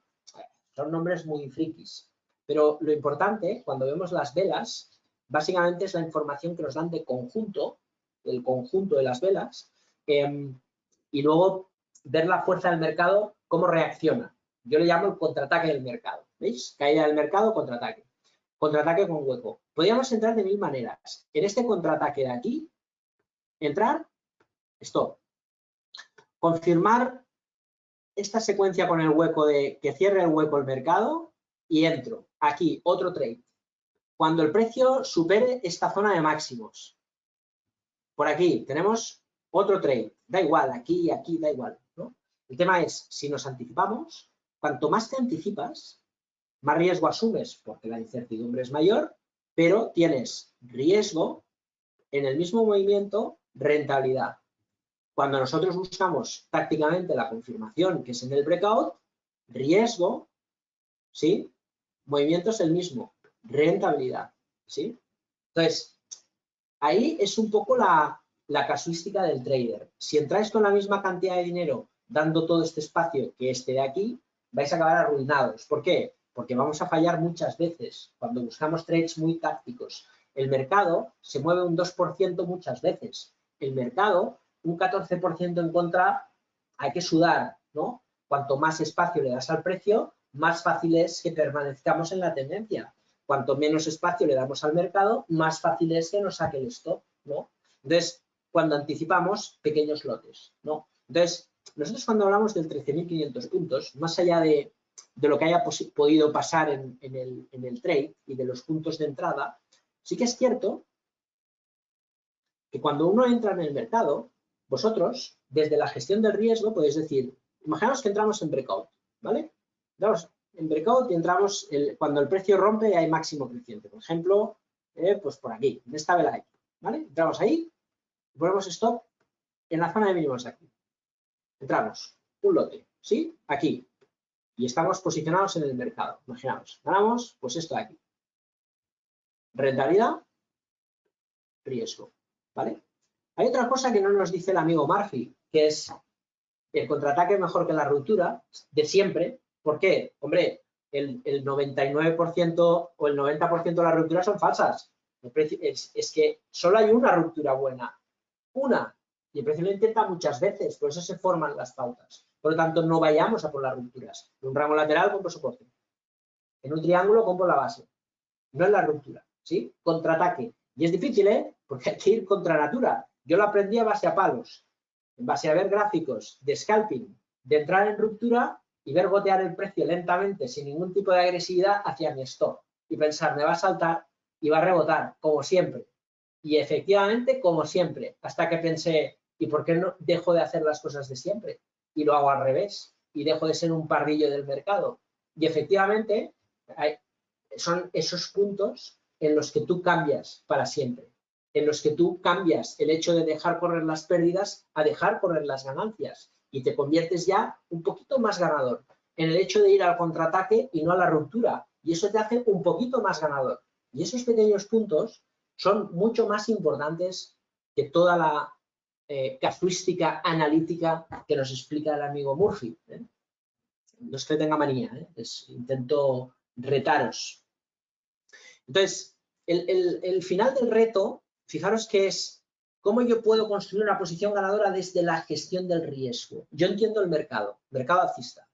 Son nombres muy frikis. Pero lo importante, cuando vemos las velas, básicamente es la información que nos dan de conjunto, el conjunto de las velas, y luego ver la fuerza del mercado, cómo reacciona. Yo le llamo el contraataque del mercado. ¿Veis? Caída del mercado, contraataque. Contraataque con hueco. Podríamos entrar de 1000 maneras. En este contraataque de aquí, entrar, stop. Confirmar esta secuencia con el hueco de que cierre el hueco el mercado y entro. Aquí, otro trade. Cuando el precio supere esta zona de máximos. Por aquí tenemos otro trade. Da igual, aquí y aquí, da igual, ¿no? El tema es, si nos anticipamos, cuanto más te anticipas, más riesgo asumes, porque la incertidumbre es mayor, pero tienes riesgo en el mismo movimiento, rentabilidad. Cuando nosotros buscamos tácticamente la confirmación, que es en el breakout, riesgo, ¿sí? Movimiento es el mismo, rentabilidad, ¿sí? Entonces, ahí es un poco la casuística del trader. Si entráis con la misma cantidad de dinero dando todo este espacio que este de aquí, vais a acabar arruinados. ¿Por qué? Porque vamos a fallar muchas veces cuando buscamos trades muy tácticos. El mercado se mueve un 2% muchas veces. El mercado, un 14% en contra, hay que sudar, ¿no? Cuanto más espacio le das al precio, más fácil es que permanezcamos en la tendencia. Cuanto menos espacio le damos al mercado, más fácil es que nos saque el stop, ¿no? Entonces, cuando anticipamos, pequeños lotes, ¿no? Entonces, nosotros cuando hablamos del 13.500 puntos, más allá de lo que haya podido pasar en el trade y de los puntos de entrada, sí que es cierto que cuando uno entra en el mercado, vosotros, desde la gestión del riesgo, podéis decir, imaginaos que entramos en breakout, ¿vale? Entramos en breakout y entramos cuando el precio rompe y hay máximo creciente. Por ejemplo, pues por aquí, en esta vela aquí, ¿vale? Entramos ahí y ponemos stop en la zona de mínimos de aquí. Entramos, un lote, ¿sí? Aquí. Y estamos posicionados en el mercado. Imaginaos, ganamos, pues esto de aquí. Rentabilidad, riesgo, ¿vale? Hay otra cosa que no nos dice el amigo Murphy, que es el contraataque es mejor que la ruptura, de siempre. ¿Por qué? Hombre, el 99% o el 90% de las rupturas son falsas. El precio, es que solo hay una ruptura buena, una, y el precio lo intenta muchas veces, por eso se forman las pautas. Por lo tanto, no vayamos a por las rupturas. En un rango lateral compro soporte. En un triángulo compro la base. No es la ruptura, ¿sí? Contraataque. Y es difícil, ¿eh? Porque hay que ir contra natura. Yo lo aprendí a base a palos, en base a ver gráficos de scalping, de entrar en ruptura y ver gotear el precio lentamente, sin ningún tipo de agresividad, hacia mi stop. Y pensar, me va a saltar y va a rebotar, como siempre. Y efectivamente, como siempre, hasta que pensé, ¿y por qué no dejo de hacer las cosas de siempre? Y lo hago al revés, y dejo de ser un pardillo del mercado. Y efectivamente, son esos puntos en los que tú cambias para siempre, en los que tú cambias el hecho de dejar correr las pérdidas a dejar correr las ganancias y te conviertes ya un poquito más ganador en el hecho de ir al contraataque y no a la ruptura. Y eso te hace un poquito más ganador. Y esos pequeños puntos son mucho más importantes que toda la casuística analítica que nos explica el amigo Murphy. No es que tenga manía, intento retaros. Entonces, el final del reto, fijaros que es cómo yo puedo construir una posición ganadora desde la gestión del riesgo. Yo entiendo el mercado alcista,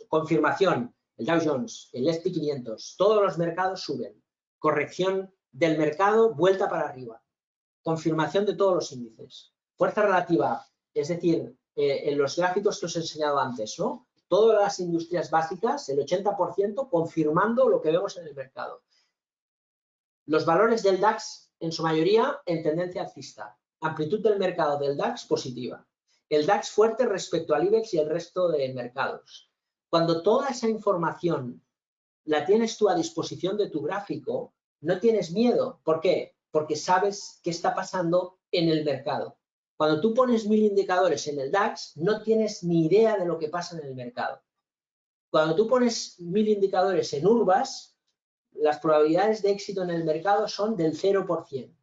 confirmación, el Dow Jones, el S&P 500, todos los mercados suben. Corrección del mercado, vuelta para arriba. Confirmación de todos los índices. Fuerza relativa, es decir, en los gráficos que os he enseñado antes, ¿no? Todas las industrias básicas, el 80%, confirmando lo que vemos en el mercado. Los valores del DAX, en su mayoría, en tendencia alcista. Amplitud del mercado del DAX positiva. El DAX fuerte respecto al IBEX y el resto de mercados. Cuando toda esa información la tienes tú a disposición de tu gráfico, no tienes miedo. ¿Por qué? Porque sabes qué está pasando en el mercado. Cuando tú pones 1000 indicadores en el DAX, no tienes ni idea de lo que pasa en el mercado. Cuando tú pones 1000 indicadores en Urbas, las probabilidades de éxito en el mercado son del 0%.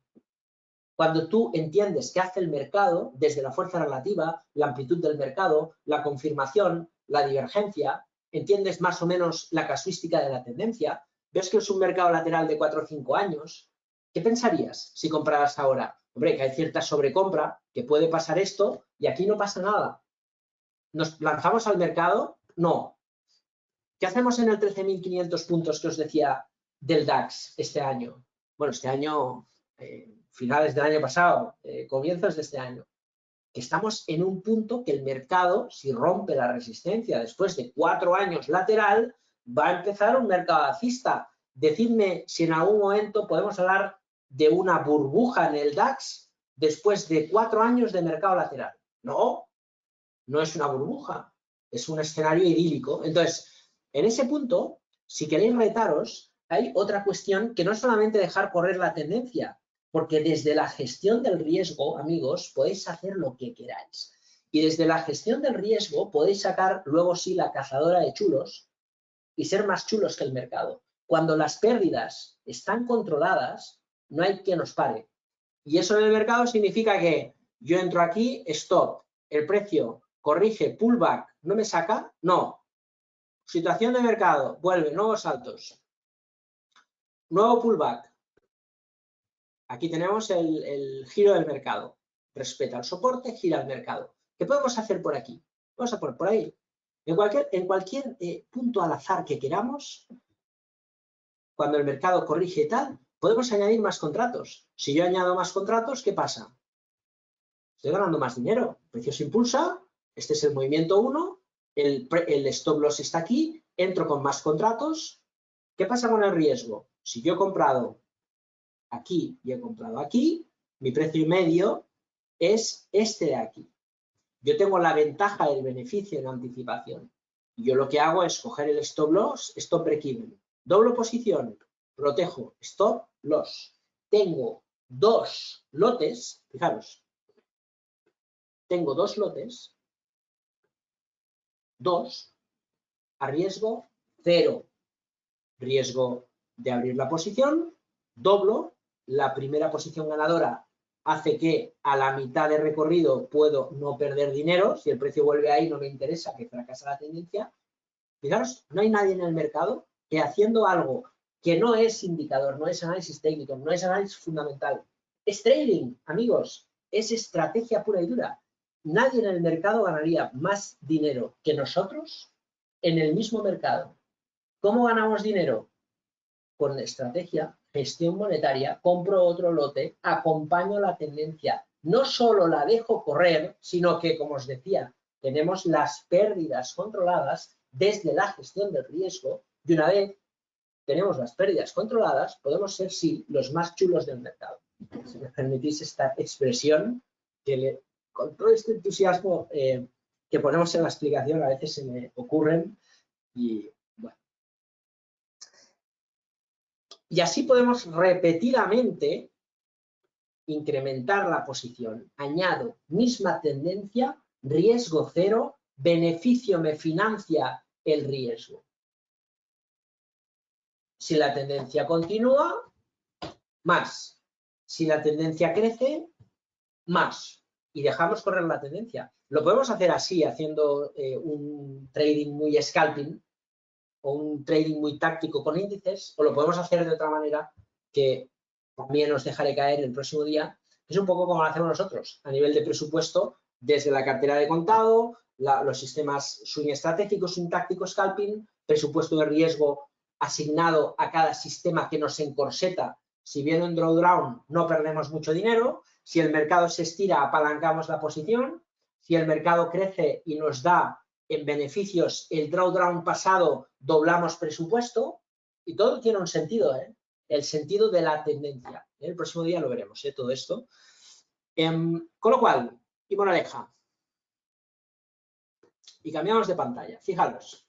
Cuando tú entiendes qué hace el mercado, desde la fuerza relativa, la amplitud del mercado, la confirmación, la divergencia, entiendes más o menos la casuística de la tendencia, ves que es un mercado lateral de 4 o 5 años, ¿qué pensarías si compraras ahora? Hombre, que hay cierta sobrecompra, que puede pasar esto y aquí no pasa nada. ¿Nos lanzamos al mercado? No. ¿Qué hacemos en el 13.500 puntos que os decía del DAX este año? Bueno, este año, finales del año pasado, comienzos de este año. Que estamos en un punto que el mercado, si rompe la resistencia después de 4 años lateral, va a empezar un mercado alcista. Decidme si en algún momento podemos hablar de una burbuja en el DAX después de 4 años de mercado lateral. No, no es una burbuja, es un escenario idílico. Entonces, en ese punto, si queréis retaros, hay otra cuestión que no es solamente dejar correr la tendencia, porque desde la gestión del riesgo, amigos, podéis hacer lo que queráis. Y desde la gestión del riesgo podéis sacar luego sí la cazadora de chulos y ser más chulos que el mercado. Cuando las pérdidas están controladas, no hay quien nos pare. Y eso en el mercado significa que yo entro aquí, stop, el precio corrige, pullback, ¿no me saca? No. Situación de mercado, vuelve, nuevos saltos. Nuevo pullback. Aquí tenemos el giro del mercado. Respeta el soporte, gira el mercado. ¿Qué podemos hacer por aquí? Vamos a poner por ahí. En cualquier punto al azar que queramos, cuando el mercado corrige y tal, podemos añadir más contratos. Si yo añado más contratos, ¿qué pasa? Estoy ganando más dinero. El precio se impulsa, este es el movimiento 1, el stop loss está aquí, entro con más contratos. ¿Qué pasa con el riesgo? Si yo he comprado aquí y he comprado aquí, mi precio medio es este de aquí. Yo tengo la ventaja del beneficio en anticipación. Y yo lo que hago es coger el stop loss, stop break-even. Doblo posición, protejo, stop loss. Tengo 2 lotes, fijaros, tengo 2 lotes, 2 a riesgo 0. Riesgo de abrir la posición, doblo, la primera posición ganadora hace que a la mitad de recorrido puedo no perder dinero, si el precio vuelve ahí no me interesa que fracasa la tendencia, Fijaros, no hay nadie en el mercado que haciendo algo que no es indicador, no es análisis técnico, no es análisis fundamental, es trading, amigos, es estrategia pura y dura. Nadie en el mercado ganaría más dinero que nosotros en el mismo mercado. ¿Cómo ganamos dinero? Con estrategia, gestión monetaria, compro otro lote, acompaño la tendencia. No solo la dejo correr, sino que, como os decía, tenemos las pérdidas controladas desde la gestión del riesgo y una vez tenemos las pérdidas controladas, podemos ser, sí, los más chulos del mercado. Si me permitís esta expresión, con todo este entusiasmo que ponemos en la explicación, a veces se me ocurren y, bueno. Y así podemos repetidamente incrementar la posición. Añado, misma tendencia, riesgo cero, beneficio me financia el riesgo. Si la tendencia continúa, más. Si la tendencia crece, más. Y dejamos correr la tendencia. Lo podemos hacer así, haciendo un trading muy scalping o un trading muy táctico con índices, o lo podemos hacer de otra manera que también os dejaré caer el próximo día, que es un poco como lo hacemos nosotros, a nivel de presupuesto, desde la cartera de contado, los sistemas swing estratégico, swing táctico, scalping, presupuesto de riesgo asignado a cada sistema que nos encorseta. Si viene un drawdown, no perdemos mucho dinero. Si el mercado se estira, apalancamos la posición. Si el mercado crece y nos da en beneficios el drawdown pasado, doblamos presupuesto. Y todo tiene un sentido, ¿eh? El sentido de la tendencia. El próximo día lo veremos, todo esto. Con lo cual, y moraleja. Y cambiamos de pantalla. Fijaros.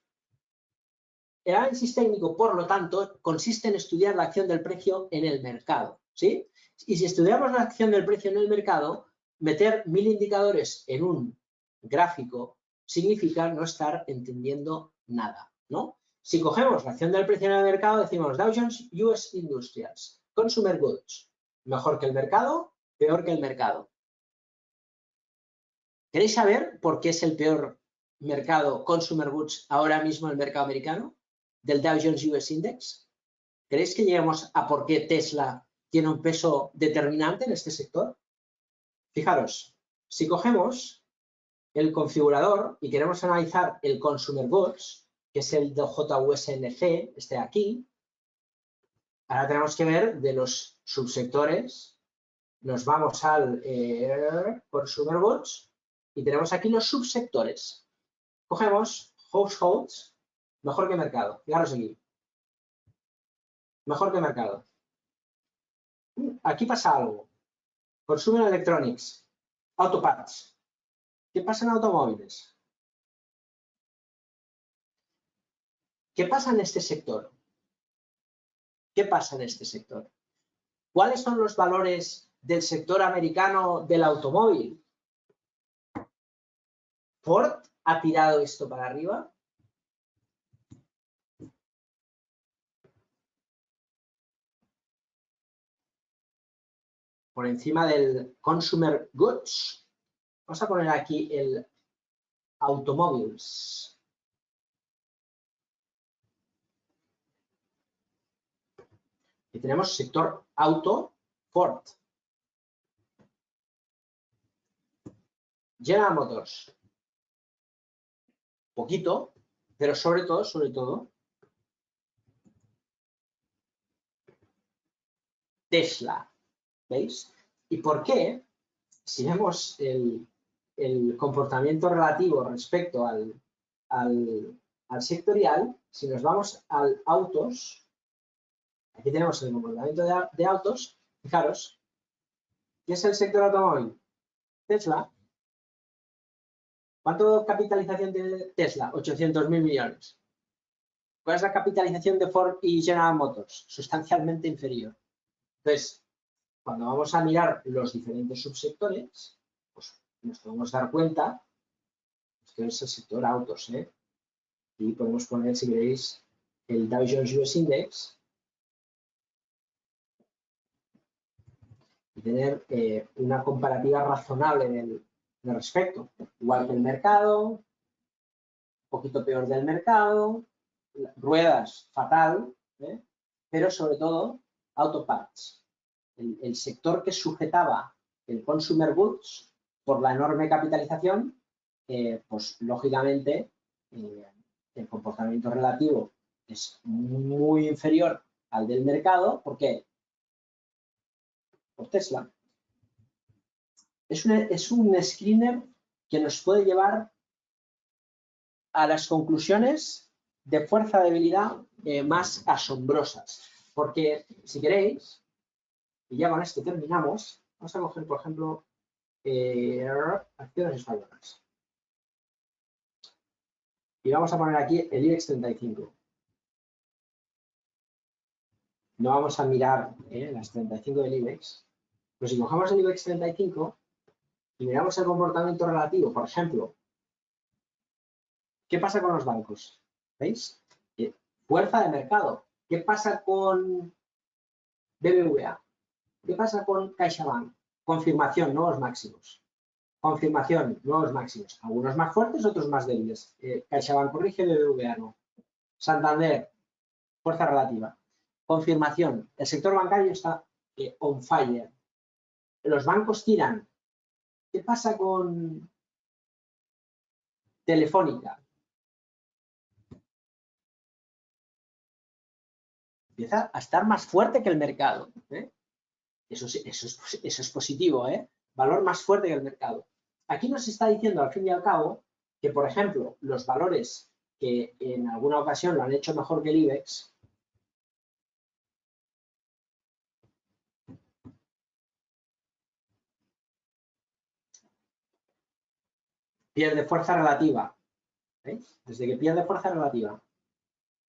El análisis técnico, por lo tanto, consiste en estudiar la acción del precio en el mercado, ¿sí? Y si estudiamos la acción del precio en el mercado, meter 1000 indicadores en un gráfico significa no estar entendiendo nada, ¿no? Si cogemos la acción del precio en el mercado, decimos Dow Jones US Industrials, Consumer Goods, mejor que el mercado, peor que el mercado. ¿Queréis saber por qué es el peor mercado Consumer Goods ahora mismo el mercado americano? Del Dow Jones US Index. ¿Creéis que lleguemos a por qué Tesla tiene un peso determinante en este sector? Fijaros, si cogemos el configurador y queremos analizar el Consumer Goods, que es el de JUSNC, este de aquí, ahora tenemos que ver de los subsectores, nos vamos al Consumer Goods y tenemos aquí los subsectores. Cogemos Households, mejor que mercado. Fijaros aquí. Mejor que mercado. Aquí pasa algo. Consumer Electronics, Auto Parts. ¿Qué pasa en automóviles? ¿Qué pasa en este sector? ¿Qué pasa en este sector? ¿Cuáles son los valores del sector americano del automóvil? ¿Ford ha tirado esto para arriba? Por encima del Consumer Goods. Vamos a poner aquí el Automobiles. Y tenemos sector auto, Ford. General Motors. Poquito, pero sobre todo, Tesla. ¿Veis? ¿Y por qué? Si vemos el comportamiento relativo respecto al sectorial, si nos vamos al autos, aquí tenemos el comportamiento de autos, fijaros, ¿qué es el sector automóvil? Tesla. ¿Cuánto capitalización tiene Tesla? 800.000 millones. ¿Cuál es la capitalización de Ford y General Motors? Sustancialmente inferior. Entonces, cuando vamos a mirar los diferentes subsectores, pues nos podemos dar cuenta que es el sector autos, ¿eh? Y podemos poner, si queréis, el Dow Jones US Index y tener una comparativa razonable del respecto. Igual que el mercado, poquito peor del mercado, ruedas fatal, pero sobre todo auto parts. El sector que sujetaba el consumer goods por la enorme capitalización, pues lógicamente el comportamiento relativo es muy inferior al del mercado. ¿Por qué? Por Tesla. Es un screener que nos puede llevar a las conclusiones de fuerza-debilidad más asombrosas. Porque, si queréis, y ya con esto terminamos, vamos a coger, por ejemplo, acciones españolas. Y vamos a poner aquí el IBEX 35. No vamos a mirar las 35 del IBEX. Pero si cogemos el IBEX 35 y miramos el comportamiento relativo, por ejemplo, ¿qué pasa con los bancos? ¿Veis? Fuerza de mercado. ¿Qué pasa con BBVA? ¿Qué pasa con CaixaBank? Confirmación, nuevos máximos. Confirmación, nuevos máximos. Algunos más fuertes, otros más débiles. CaixaBank corrige, BBVA no. Santander, fuerza relativa. Confirmación. El sector bancario está on fire. Los bancos tiran. ¿Qué pasa con Telefónica? Empieza a estar más fuerte que el mercado. Eso es positivo, valor más fuerte que el mercado. Aquí nos está diciendo, al fin y al cabo, que, por ejemplo, los valores que en alguna ocasión lo han hecho mejor que el IBEX, pierde fuerza relativa. ¿Veis? Desde que pierde fuerza relativa.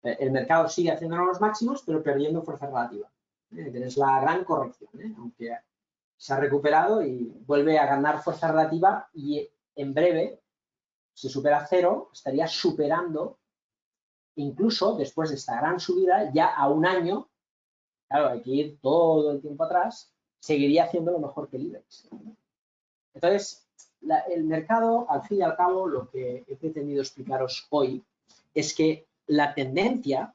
El mercado sigue haciendo nuevos máximos, pero perdiendo fuerza relativa. Tienes la gran corrección, aunque se ha recuperado y vuelve a ganar fuerza relativa y en breve, si supera cero, estaría superando, incluso después de esta gran subida, ya a un año, claro, hay que ir todo el tiempo atrás, seguiría haciendo lo mejor que el IBEX. Entonces, el mercado, al fin y al cabo, lo que he pretendido explicaros hoy es que la tendencia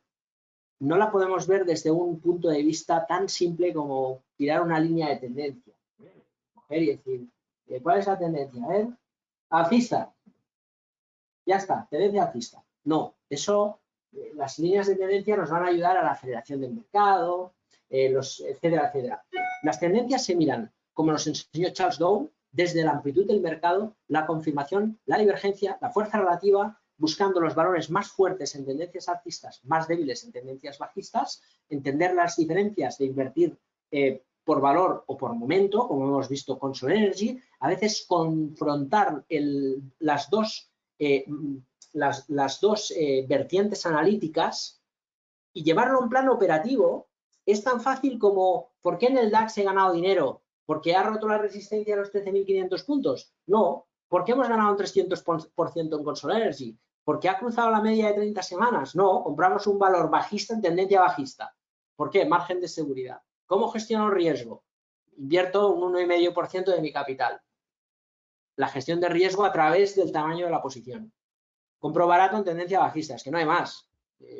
no la podemos ver desde un punto de vista tan simple como tirar una línea de tendencia. Coger y decir, ¿cuál es la tendencia? A ver, alcista. Ya está, tendencia alcista. No, eso, las líneas de tendencia nos van a ayudar a la aceleración del mercado, etcétera, etcétera. Las tendencias se miran, como nos enseñó Charles Dow, desde la amplitud del mercado, la confirmación, la divergencia, la fuerza relativa, buscando los valores más fuertes en tendencias alcistas, más débiles en tendencias bajistas, entender las diferencias de invertir por valor o por momento, como hemos visto con Sol Energy, a veces confrontar las dos vertientes analíticas y llevarlo a un plano operativo es tan fácil como ¿por qué en el DAX he ganado dinero? ¿Porque ha roto la resistencia a los 13.500 puntos? No. ¿Por qué hemos ganado un 300% en Consol Energy? ¿Porque ha cruzado la media de 30 semanas? No. Compramos un valor bajista en tendencia bajista. ¿Por qué? Margen de seguridad. ¿Cómo gestiono el riesgo? Invierto un 1,5% de mi capital. La gestión de riesgo a través del tamaño de la posición. Compro barato en tendencia bajista, es que no hay más.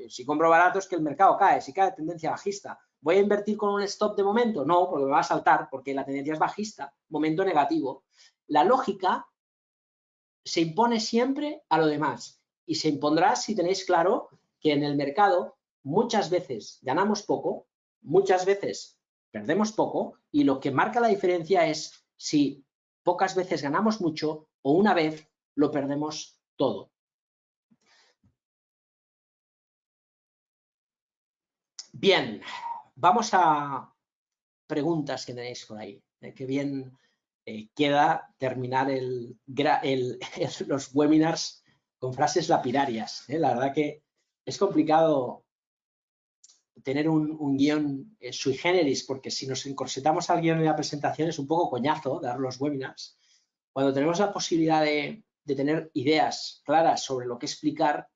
Si compro barato es que el mercado cae, si cae tendencia bajista. ¿Voy a invertir con un stop de momento? No, porque me va a saltar, porque la tendencia es bajista, momento negativo. La lógica se impone siempre a lo demás y se impondrá si tenéis claro que en el mercado muchas veces ganamos poco, muchas veces perdemos poco y lo que marca la diferencia es si pocas veces ganamos mucho o una vez lo perdemos todo. Bien, vamos a preguntas que tenéis por ahí. Qué bien queda terminar los webinars con frases lapidarias. La verdad que es complicado tener un guión sui generis, porque si nos encorsetamos al guión de la presentación es un poco coñazo dar los webinars. Cuando tenemos la posibilidad de tener ideas claras sobre lo que explicar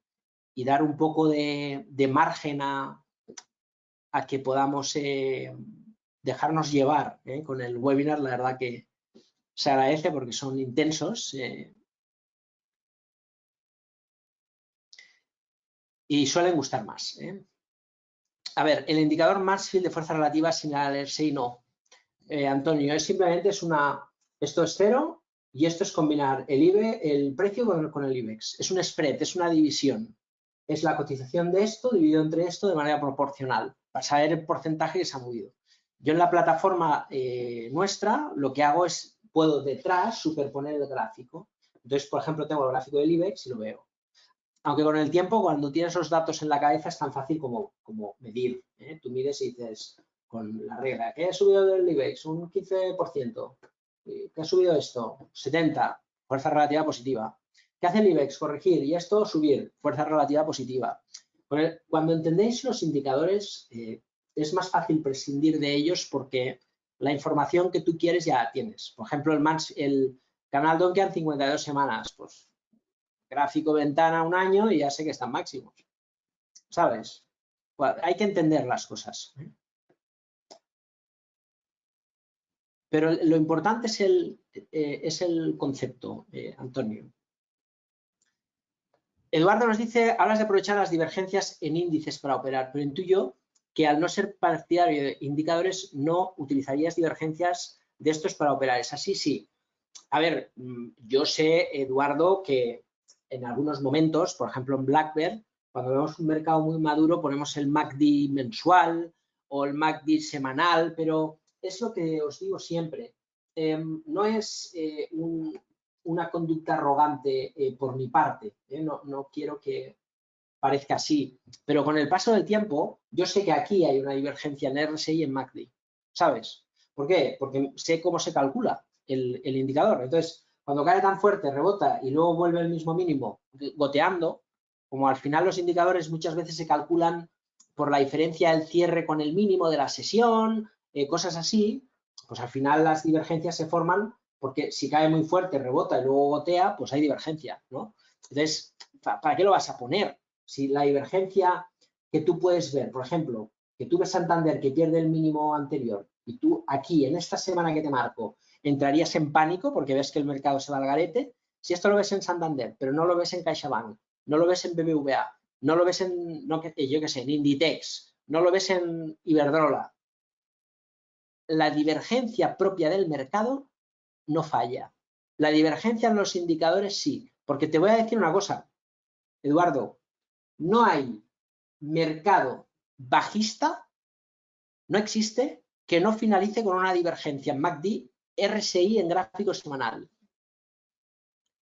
y dar un poco de margen a que podamos dejarnos llevar con el webinar, la verdad que se agradece porque son intensos. y suelen gustar más. A ver, el indicador Mansfield de fuerza relativa similar al RSI no. Antonio, simplemente esto es 0 y esto es combinar el precio con el IBEX. Es un spread, es una división. Es la cotización de esto dividido entre esto de manera proporcional, para saber el porcentaje que se ha movido. Yo en la plataforma nuestra lo que hago es, puedo detrás superponer el gráfico. Entonces, por ejemplo, tengo el gráfico del IBEX y lo veo. Aunque con el tiempo, cuando tienes los datos en la cabeza, es tan fácil como medir. Tú mides y dices, con la regla, ¿qué ha subido del IBEX? Un 15%. ¿Qué ha subido esto? 70%. Fuerza relativa positiva. ¿Qué hace el IBEX? Corregir. Y esto, subir. Fuerza relativa positiva. Cuando entendéis los indicadores, es más fácil prescindir de ellos porque la información que tú quieres ya la tienes. Por ejemplo, el canal Donkey en 52 semanas. Pues gráfico ventana un año y ya sé que están máximos. ¿Sabes? Bueno, hay que entender las cosas. Pero lo importante es el concepto, Antonio. Eduardo nos dice, hablas de aprovechar las divergencias en índices para operar, pero intuyo que al no ser partidario de indicadores no utilizarías divergencias de estos para operar. ¿Es así? Sí. A ver, yo sé, Eduardo, que en algunos momentos, por ejemplo en Blackbird, cuando vemos un mercado muy maduro ponemos el MACD mensual o el MACD semanal, pero es lo que os digo siempre. No es una conducta arrogante por mi parte. No quiero que parezca así, pero con el paso del tiempo yo sé que aquí hay una divergencia en RSI y en MACD, ¿sabes? ¿Por qué? Porque sé cómo se calcula el indicador. Entonces, cuando cae tan fuerte, rebota y luego vuelve al mismo mínimo goteando, como al final los indicadores muchas veces se calculan por la diferencia del cierre con el mínimo de la sesión, cosas así, pues al final las divergencias se forman porque si cae muy fuerte, rebota y luego gotea, pues hay divergencia, ¿no? Entonces, ¿para qué lo vas a poner? Si la divergencia que tú puedes ver, por ejemplo, que tú ves Santander que pierde el mínimo anterior y tú aquí, en esta semana que te marco, entrarías en pánico porque ves que el mercado se va al garete, si esto lo ves en Santander, pero no lo ves en CaixaBank, no lo ves en BBVA, no lo ves en, yo qué sé, en Inditex, no lo ves en Iberdrola, la divergencia propia del mercado no falla. La divergencia en los indicadores sí, porque te voy a decir una cosa, Eduardo, no hay mercado bajista, no existe que no finalice con una divergencia en MACD, RSI en gráfico semanal.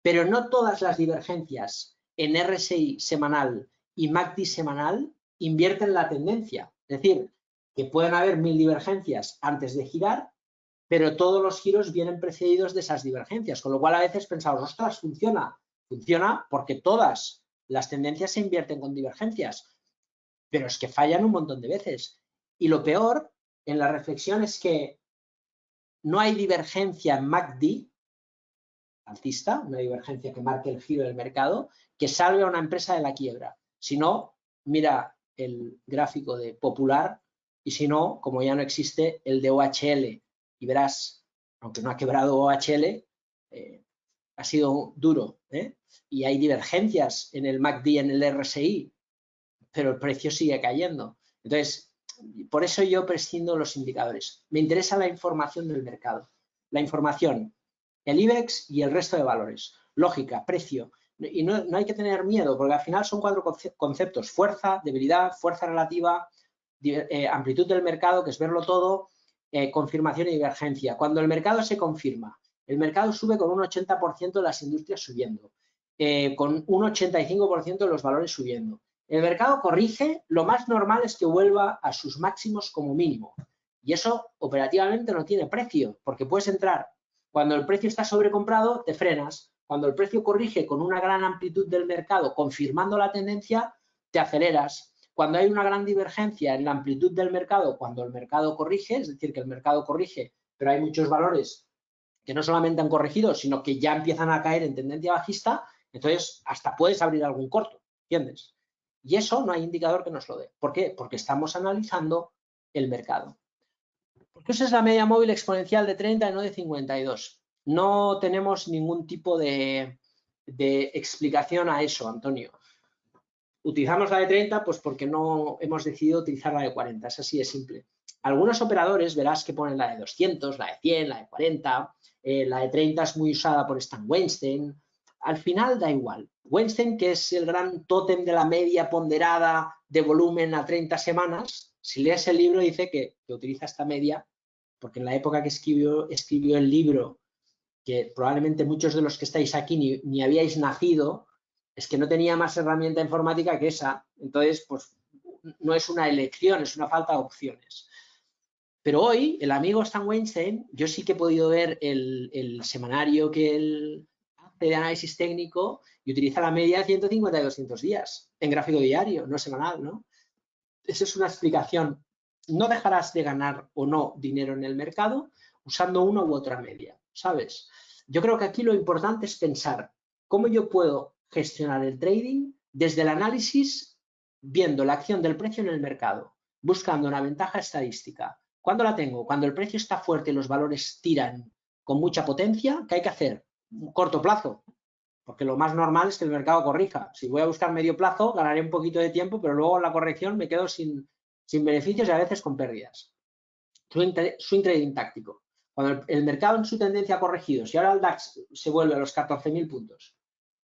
Pero no todas las divergencias en RSI semanal y MACD semanal invierten la tendencia. Es decir, que pueden haber 1000 divergencias antes de girar, pero todos los giros vienen precedidos de esas divergencias, con lo cual a veces pensamos, ostras, funciona. Funciona porque todas las tendencias se invierten con divergencias, pero es que fallan un montón de veces. Y lo peor en la reflexión es que no hay divergencia en MACD, alcista, una divergencia que marque el giro del mercado, que salve a una empresa de la quiebra. Si no, mira el gráfico de Popular y si no, como ya no existe, el de OHL. Y verás, aunque no ha quebrado OHL, ha sido duro. Y hay divergencias en el MACD y en el RSI, pero el precio sigue cayendo. Entonces, por eso yo prescindo los indicadores. Me interesa la información del mercado. La información, el IBEX y el resto de valores. Lógica, precio. Y no hay que tener miedo, porque al final son 4 conceptos. Fuerza, debilidad, fuerza relativa, amplitud del mercado, que es verlo todo, confirmación y divergencia. Cuando el mercado se confirma, el mercado sube con un 80% de las industrias subiendo, con un 85% de los valores subiendo. El mercado corrige, lo más normal es que vuelva a sus máximos como mínimo. Y eso operativamente no tiene precio, porque puedes entrar. Cuando el precio está sobrecomprado, te frenas. Cuando el precio corrige con una gran amplitud del mercado, confirmando la tendencia, te aceleras. Cuando hay una gran divergencia en la amplitud del mercado, cuando el mercado corrige, es decir, que el mercado corrige, pero hay muchos valores que no solamente han corregido, sino que ya empiezan a caer en tendencia bajista, entonces hasta puedes abrir algún corto, ¿entiendes? Y eso no hay indicador que nos lo dé. ¿Por qué? Porque estamos analizando el mercado. Porque esa es la media móvil exponencial de 30 y no de 52. No tenemos ningún tipo de explicación a eso, Antonio. Utilizamos la de 30 pues porque no hemos decidido utilizar la de 40, es así de simple. Algunos operadores verás que ponen la de 200, la de 100, la de 40, la de 30 es muy usada por Stan Weinstein. Al final da igual. Weinstein, que es el gran tótem de la media ponderada de volumen a 30 semanas, si lees el libro dice que utiliza esta media porque en la época que escribió el libro, que probablemente muchos de los que estáis aquí ni habíais nacido, es que no tenía más herramienta informática que esa. Entonces, pues no es una elección, es una falta de opciones. Pero hoy, el amigo Stan Weinstein, yo sí que he podido ver el semanario que él hace de análisis técnico y utiliza la media de 150 y 200 días en gráfico diario, no semanal, ¿no? Esa es una explicación. No dejarás de ganar o no dinero en el mercado usando una u otra media, ¿sabes? Yo creo que aquí lo importante es pensar cómo yo puedo gestionar el trading desde el análisis viendo la acción del precio en el mercado, buscando una ventaja estadística. ¿Cuándo la tengo? Cuando el precio está fuerte y los valores tiran con mucha potencia, ¿qué hay que hacer? Un corto plazo, porque lo más normal es que el mercado corrija. Si voy a buscar medio plazo, ganaré un poquito de tiempo, pero luego en la corrección me quedo sin beneficios y a veces con pérdidas. Swing trading táctico. Cuando el mercado en su tendencia ha corregido, si ahora el DAX se vuelve a los 14.000 puntos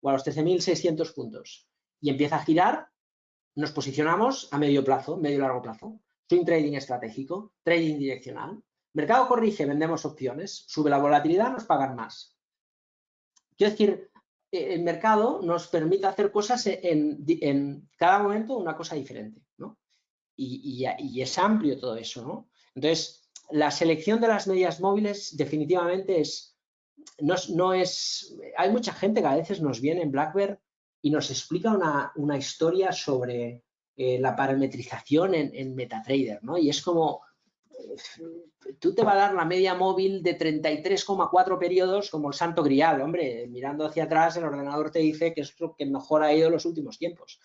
o a los 13.600 puntos y empieza a girar, nos posicionamos a medio plazo, medio largo plazo. Swing trading estratégico, trading direccional. Mercado corrige, vendemos opciones, sube la volatilidad, nos pagan más. Quiero decir, el mercado nos permite hacer cosas en cada momento una cosa diferente, ¿no? Y es amplio todo eso, ¿no? Entonces, la selección de las medias móviles definitivamente no es... Hay mucha gente que a veces nos viene en BlackBerry y nos explica una historia sobre la parametrización en MetaTrader, ¿no? Y es como, tú te va a dar la media móvil de 33,4 periodos como el santo grial, hombre, mirando hacia atrás el ordenador te dice que es lo que mejor ha ido en los últimos tiempos,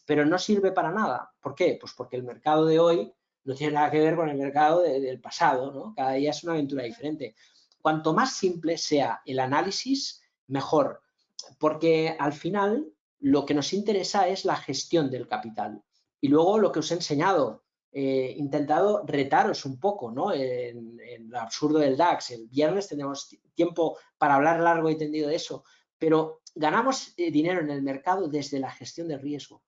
pero no sirve para nada. ¿Por qué? Pues porque el mercado de hoy no tiene nada que ver con el mercado del pasado, ¿no? Cada día es una aventura diferente. Cuanto más simple sea el análisis, mejor, porque al final lo que nos interesa es la gestión del capital. Y luego lo que os he enseñado, intentado retaros un poco, ¿no? En el absurdo del DAX. El viernes tenemos tiempo para hablar largo y tendido de eso, pero ganamos dinero en el mercado desde la gestión del riesgo.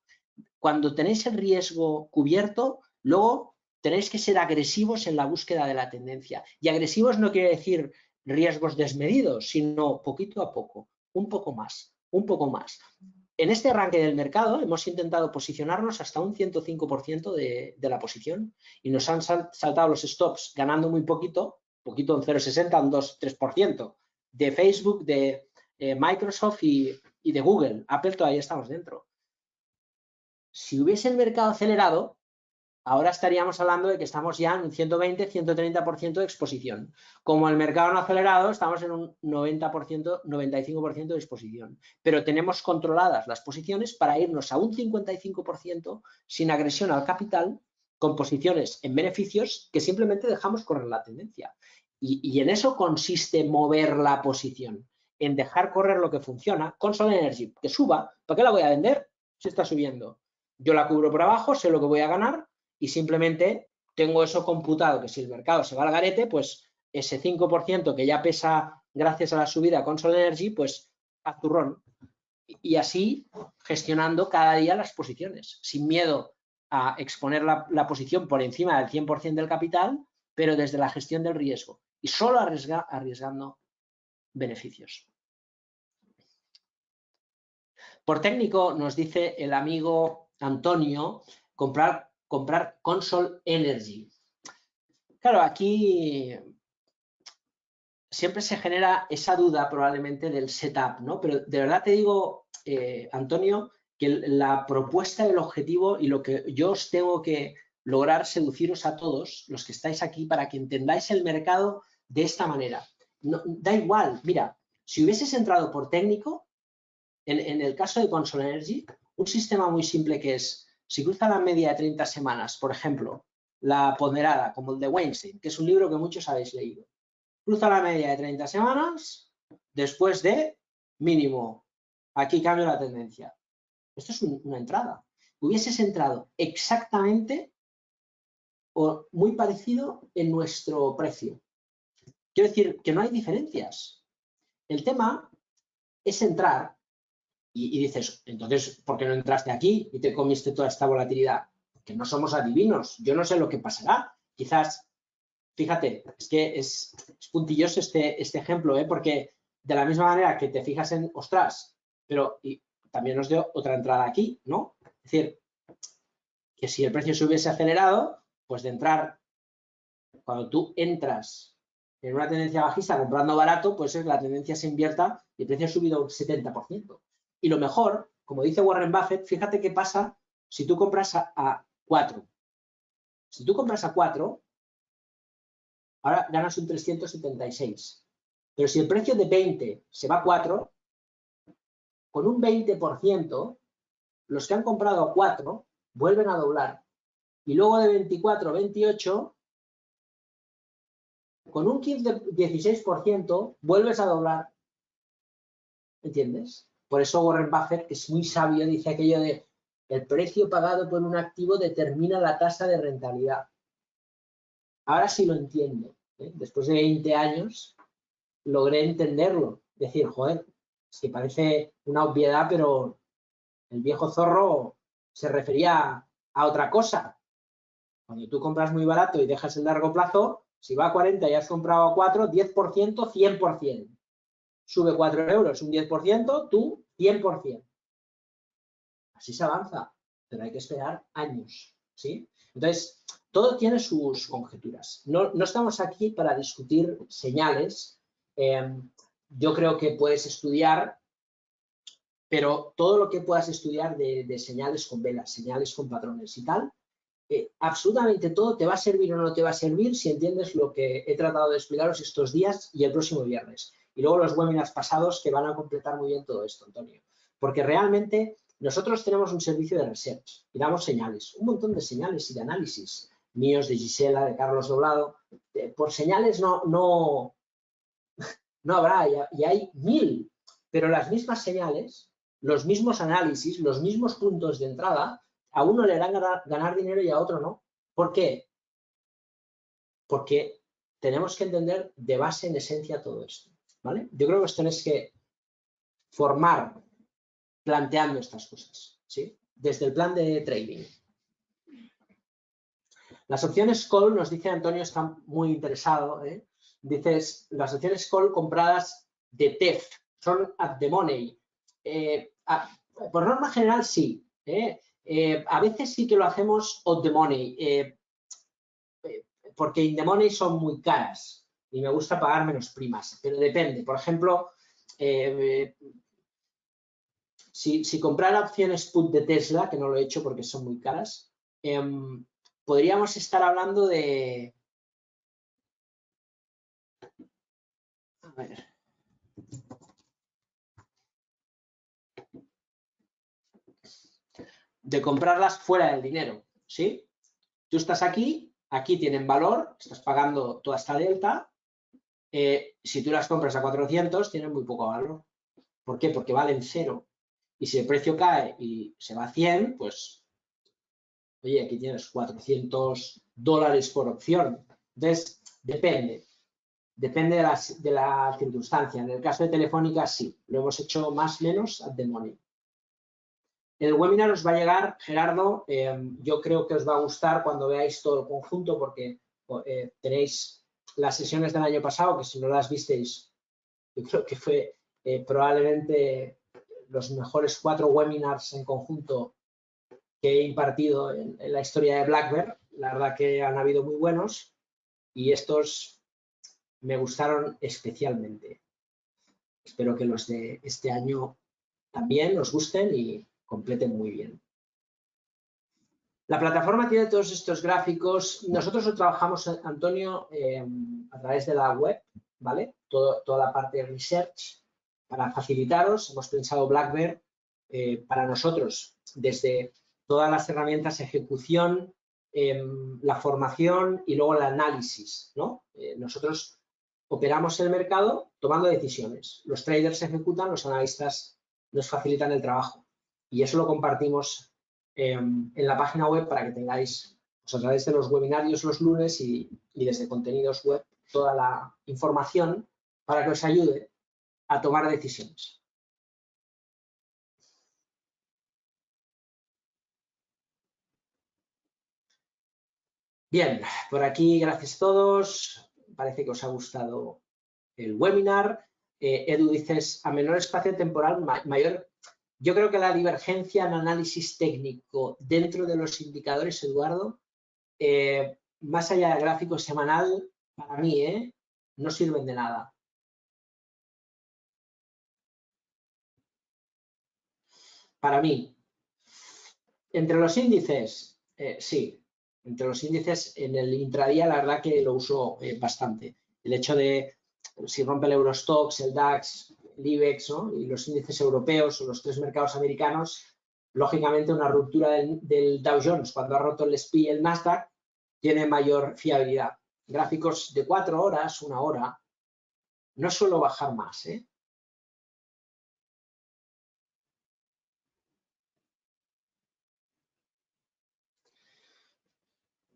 Cuando tenéis el riesgo cubierto, luego tenéis que ser agresivos en la búsqueda de la tendencia. Y agresivos no quiere decir riesgos desmedidos, sino poquito a poco, un poco más, un poco más. En este arranque del mercado hemos intentado posicionarnos hasta un 105% de la posición y nos han saltado los stops ganando muy poquito, un 0,60, un 2, 3% de Facebook, de Microsoft y de Google. Apple todavía estamos dentro. Si hubiese el mercado acelerado, ahora estaríamos hablando de que estamos ya en un 120, 130% de exposición. Como el mercado no acelerado, estamos en un 90%, 95% de exposición. Pero tenemos controladas las posiciones para irnos a un 55% sin agresión al capital, con posiciones en beneficios que simplemente dejamos correr la tendencia. Y en eso consiste mover la posición, en dejar correr lo que funciona. Console Energy, que suba, ¿para qué la voy a vender si está subiendo? Yo la cubro por abajo, sé lo que voy a ganar y simplemente tengo eso computado, que si el mercado se va al garete, pues ese 5% que ya pesa gracias a la subida Console Energy, pues a turrón. Y así gestionando cada día las posiciones, sin miedo a exponer la posición por encima del 100% del capital, pero desde la gestión del riesgo y solo arriesgando beneficios. Por técnico, nos dice el amigo Antonio, comprar Console Energy. Claro, aquí siempre se genera esa duda probablemente del setup, ¿no? Pero de verdad te digo, Antonio, que la propuesta del objetivo y lo que yo os tengo que lograr seduciros a todos los que estáis aquí para que entendáis el mercado de esta manera. No, da igual, mira, si hubieses entrado por técnico, en el caso de Console Energy, un sistema muy simple que es, si cruza la media de 30 semanas, por ejemplo, la ponderada, como el de Weinstein, que es un libro que muchos habéis leído, cruza la media de 30 semanas después de mínimo. Aquí cambio la tendencia. Esto es una entrada. hubieses entrado exactamente o muy parecido en nuestro precio. Quiero decir que no hay diferencias. El tema es entrar y dices, entonces, ¿por qué no entraste aquí y te comiste toda esta volatilidad? Porque no somos adivinos. Yo no sé lo que pasará. Quizás, fíjate, es que es puntilloso este ejemplo, porque de la misma manera que te fijas en, ostras, pero y también nos dio otra entrada aquí, ¿no? Es decir, que si el precio se hubiese acelerado, pues de entrar, cuando tú entras en una tendencia bajista comprando barato, pues la tendencia se invierta y el precio ha subido un 70%. Y lo mejor, como dice Warren Buffett, fíjate qué pasa si tú compras a 4. Si tú compras a 4, ahora ganas un 376. Pero si el precio de 20 se va a 4, con un 20%, los que han comprado a 4 vuelven a doblar. Y luego de 24 a 28, con un 15-16% vuelves a doblar. ¿Entiendes? Por eso Warren Buffett, que es muy sabio, dice aquello de el precio pagado por un activo determina la tasa de rentabilidad. Ahora sí lo entiendo. Después de 20 años logré entenderlo. Decir, joder, es que parece una obviedad, pero el viejo zorro se refería a otra cosa. Cuando tú compras muy barato y dejas el largo plazo, si va a 40 y has comprado a 4, 10%, 100%. Sube 4 euros, un 10%, tú 100%. Así se avanza, pero hay que esperar años, ¿sí? Entonces, todo tiene sus conjeturas. No estamos aquí para discutir señales. Yo creo que puedes estudiar, pero todo lo que puedas estudiar de señales con velas, señales con patrones y tal, absolutamente todo te va a servir o no te va a servir si entiendes lo que he tratado de explicaros estos días y el próximo viernes. Y luego los webinars pasados que van a completar muy bien todo esto, Antonio. Porque realmente nosotros tenemos un servicio de research y damos señales, un montón de señales y de análisis, míos, de Gisela, de Carlos Doblado. Por señales no habrá, y hay 1000, pero las mismas señales, los mismos análisis, los mismos puntos de entrada, a uno le harán ganar dinero y a otro no. ¿Por qué? Porque tenemos que entender de base en esencia todo esto, ¿vale? Yo creo que os tenéis que formar planteando estas cosas, ¿sí? Desde el plan de trading. Las opciones call, nos dice Antonio, está muy interesado, ¿eh? Dices, las opciones call compradas de TEF son at the money. Por norma general, sí. A veces sí que lo hacemos at the money, porque in the money son muy caras y me gusta pagar menos primas, pero depende. Por ejemplo, si comprara opciones put de Tesla, que no lo he hecho porque son muy caras, podríamos estar hablando de... A ver. De comprarlas fuera del dinero, ¿sí? Tú estás aquí tienen valor, estás pagando toda esta delta. Si tú las compras a 400, tienen muy poco valor. ¿Por qué? Porque valen 0. Y si el precio cae y se va a 100, pues, oye, aquí tienes $400 por opción. Entonces, depende de la circunstancia. En el caso de Telefónica, sí, lo hemos hecho más o menos at the money. El webinar os va a llegar, Gerardo, yo creo que os va a gustar cuando veáis todo el conjunto porque tenéis las sesiones del año pasado, que si no las visteis, yo creo que fue probablemente los mejores 4 webinars en conjunto que he impartido en la historia de Black Bear. La verdad que han habido muy buenos y estos me gustaron especialmente. Espero que los de este año también os gusten y completen muy bien. La plataforma tiene todos estos gráficos. Nosotros lo trabajamos, Antonio, a través de la web, ¿vale? Toda la parte de research para facilitaros. Hemos pensado Black Bear para nosotros desde todas las herramientas ejecución, la formación y luego el análisis, ¿no? Nosotros operamos el mercado tomando decisiones. Los traders ejecutan, los analistas nos facilitan el trabajo. Y eso lo compartimos en la página web para que tengáis, pues a través de los webinarios los lunes y desde contenidos web, toda la información para que os ayude a tomar decisiones. Bien, por aquí gracias a todos. Parece que os ha gustado el webinar. Edu, dices, a menor espacio temporal, mayor. Yo creo que la divergencia en análisis técnico dentro de los indicadores, Eduardo, más allá del gráfico semanal, para mí, no sirven de nada. Para mí, entre los índices, sí. Entre los índices, en el intradía, la verdad que lo uso bastante. El hecho de, si rompe el Eurostoxx, el DAX, el IBEX, ¿no? Y los índices europeos o los 3 mercados americanos, lógicamente una ruptura del Dow Jones cuando ha roto el SPY y el Nasdaq tiene mayor fiabilidad. Gráficos de 4 horas, 1 hora, no suelo bajar más, ¿eh?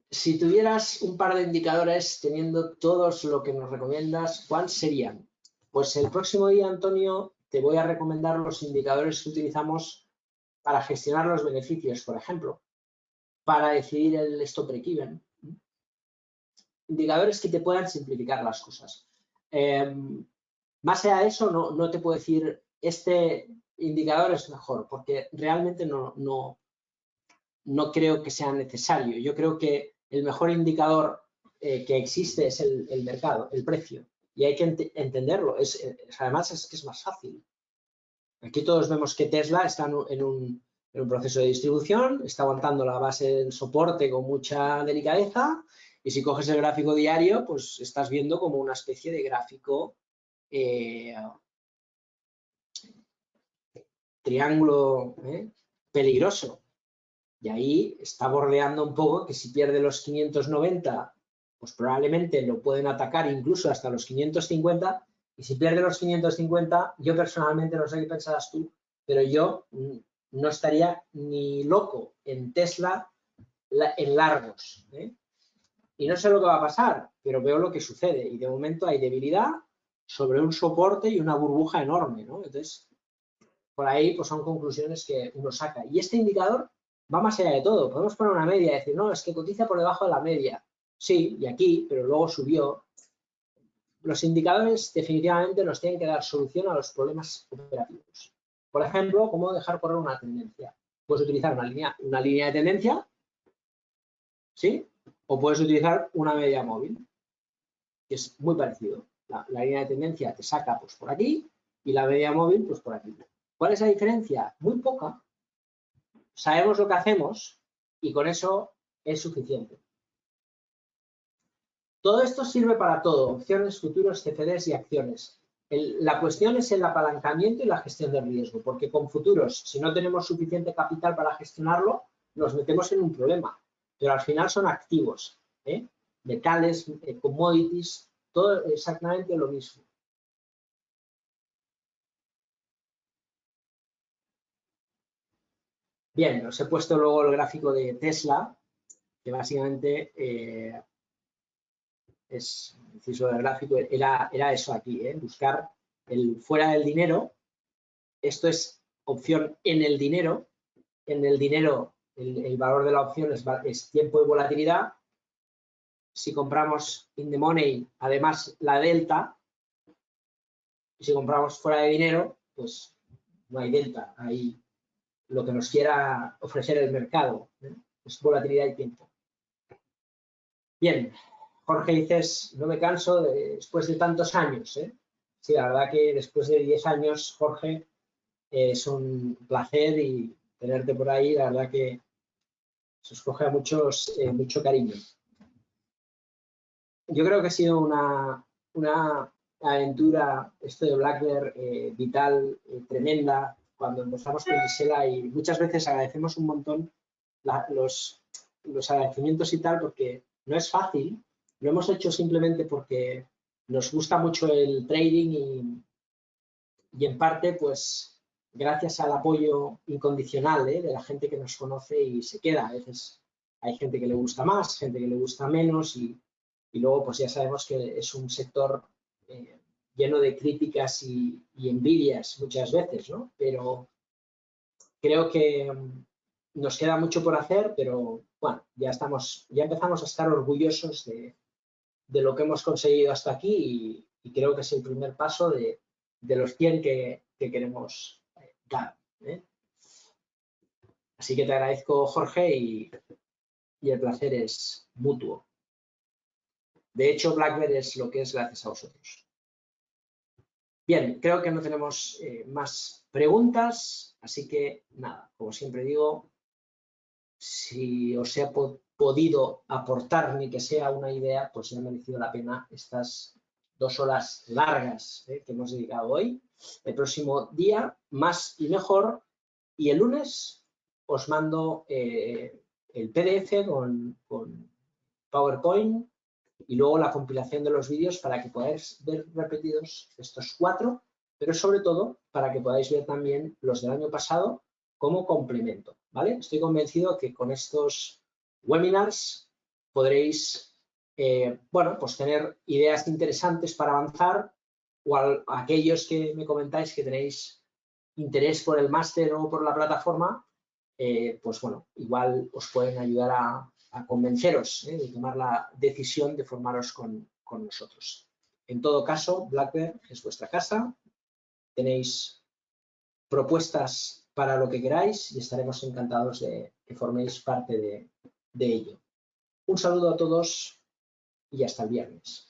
Si tuvieras un par de indicadores teniendo todos lo que nos recomiendas, ¿cuáles serían? Pues el próximo día, Antonio, te voy a recomendar los indicadores que utilizamos para gestionar los beneficios, por ejemplo, para decidir el stop break-even. Indicadores que te puedan simplificar las cosas. Más allá de eso, no te puedo decir este indicador es mejor, porque realmente no creo que sea necesario. Yo creo que el mejor indicador que existe es el mercado, el precio. Y hay que entenderlo. Además, es que es más fácil. Aquí todos vemos que Tesla está en un proceso de distribución, está aguantando la base del soporte con mucha delicadeza. Y si coges el gráfico diario, pues estás viendo como una especie de gráfico triángulo peligroso. Y ahí está bordeando un poco que si pierde los 590, pues probablemente lo pueden atacar incluso hasta los 550. Y si pierde los 550, yo personalmente, no sé qué pensarás tú, pero yo no estaría ni loco en Tesla en largos. Y no sé lo que va a pasar, pero veo lo que sucede. Y de momento hay debilidad sobre un soporte y una burbuja enorme, ¿no? Entonces, por ahí pues son conclusiones que uno saca. Y este indicador va más allá de todo. Podemos poner una media y decir, no, es que cotiza por debajo de la media. Sí, y aquí, pero luego subió. Los indicadores definitivamente nos tienen que dar solución a los problemas operativos. Por ejemplo, cómo dejar correr una tendencia. Puedes utilizar una línea de tendencia, ¿sí? O puedes utilizar una media móvil, que es muy parecido. La línea de tendencia te saca pues por aquí y la media móvil pues por aquí. ¿Cuál es la diferencia? Muy poca. Sabemos lo que hacemos y con eso es suficiente. Todo esto sirve para todo, opciones, futuros, CFDs y acciones. La cuestión es el apalancamiento y la gestión del riesgo, porque con futuros, si no tenemos suficiente capital para gestionarlo, nos metemos en un problema. Pero al final son activos, metales, commodities, todo exactamente lo mismo. Bien, os he puesto luego el gráfico de Tesla, que básicamente es inciso del gráfico, era eso aquí, buscar el fuera del dinero. Esto es opción en el dinero. En el dinero, el valor de la opción es tiempo y volatilidad. Si compramos in the money, además la delta. Y si compramos fuera de dinero, pues no hay delta. Hay lo que nos quiera ofrecer el mercado. Es volatilidad y tiempo. Bien, Jorge, dices, no me canso después de tantos años. Sí, la verdad que después de 10 años, Jorge, es un placer y tenerte por ahí, la verdad que se os coge a muchos mucho cariño. Yo creo que ha sido una aventura, esto de Black Bear, vital, tremenda, cuando empezamos con Gisela, y muchas veces agradecemos un montón los agradecimientos y tal, porque no es fácil. Lo hemos hecho simplemente porque nos gusta mucho el trading y en parte, pues, gracias al apoyo incondicional de la gente que nos conoce y se queda. A veces hay gente que le gusta más, gente que le gusta menos y luego pues ya sabemos que es un sector lleno de críticas y envidias muchas veces, ¿no? Pero creo que nos queda mucho por hacer, pero bueno, ya empezamos a estar orgullosos de lo que hemos conseguido hasta aquí y creo que es el primer paso de los 100 que queremos dar. Así que te agradezco, Jorge, y el placer es mutuo. De hecho, Blackbird es lo que es gracias a vosotros. Bien, creo que no tenemos más preguntas, así que nada, como siempre digo, si os he podido aportar ni que sea una idea, pues me ha merecido la pena estas 2 horas largas que hemos dedicado hoy. El próximo día, más y mejor, y el lunes os mando el PDF con PowerPoint y luego la compilación de los vídeos para que podáis ver repetidos estos 4, pero sobre todo para que podáis ver también los del año pasado como complemento, ¿vale? Estoy convencido que con estos webinars podréis, bueno, pues tener ideas interesantes para avanzar o aquellos que me comentáis que tenéis interés por el máster o por la plataforma, pues bueno, igual os pueden ayudar a convenceros de tomar la decisión de formaros con nosotros. En todo caso, Blackbird es vuestra casa, tenéis propuestas para lo que queráis y estaremos encantados de que forméis parte de ello. Un saludo a todos y hasta el viernes.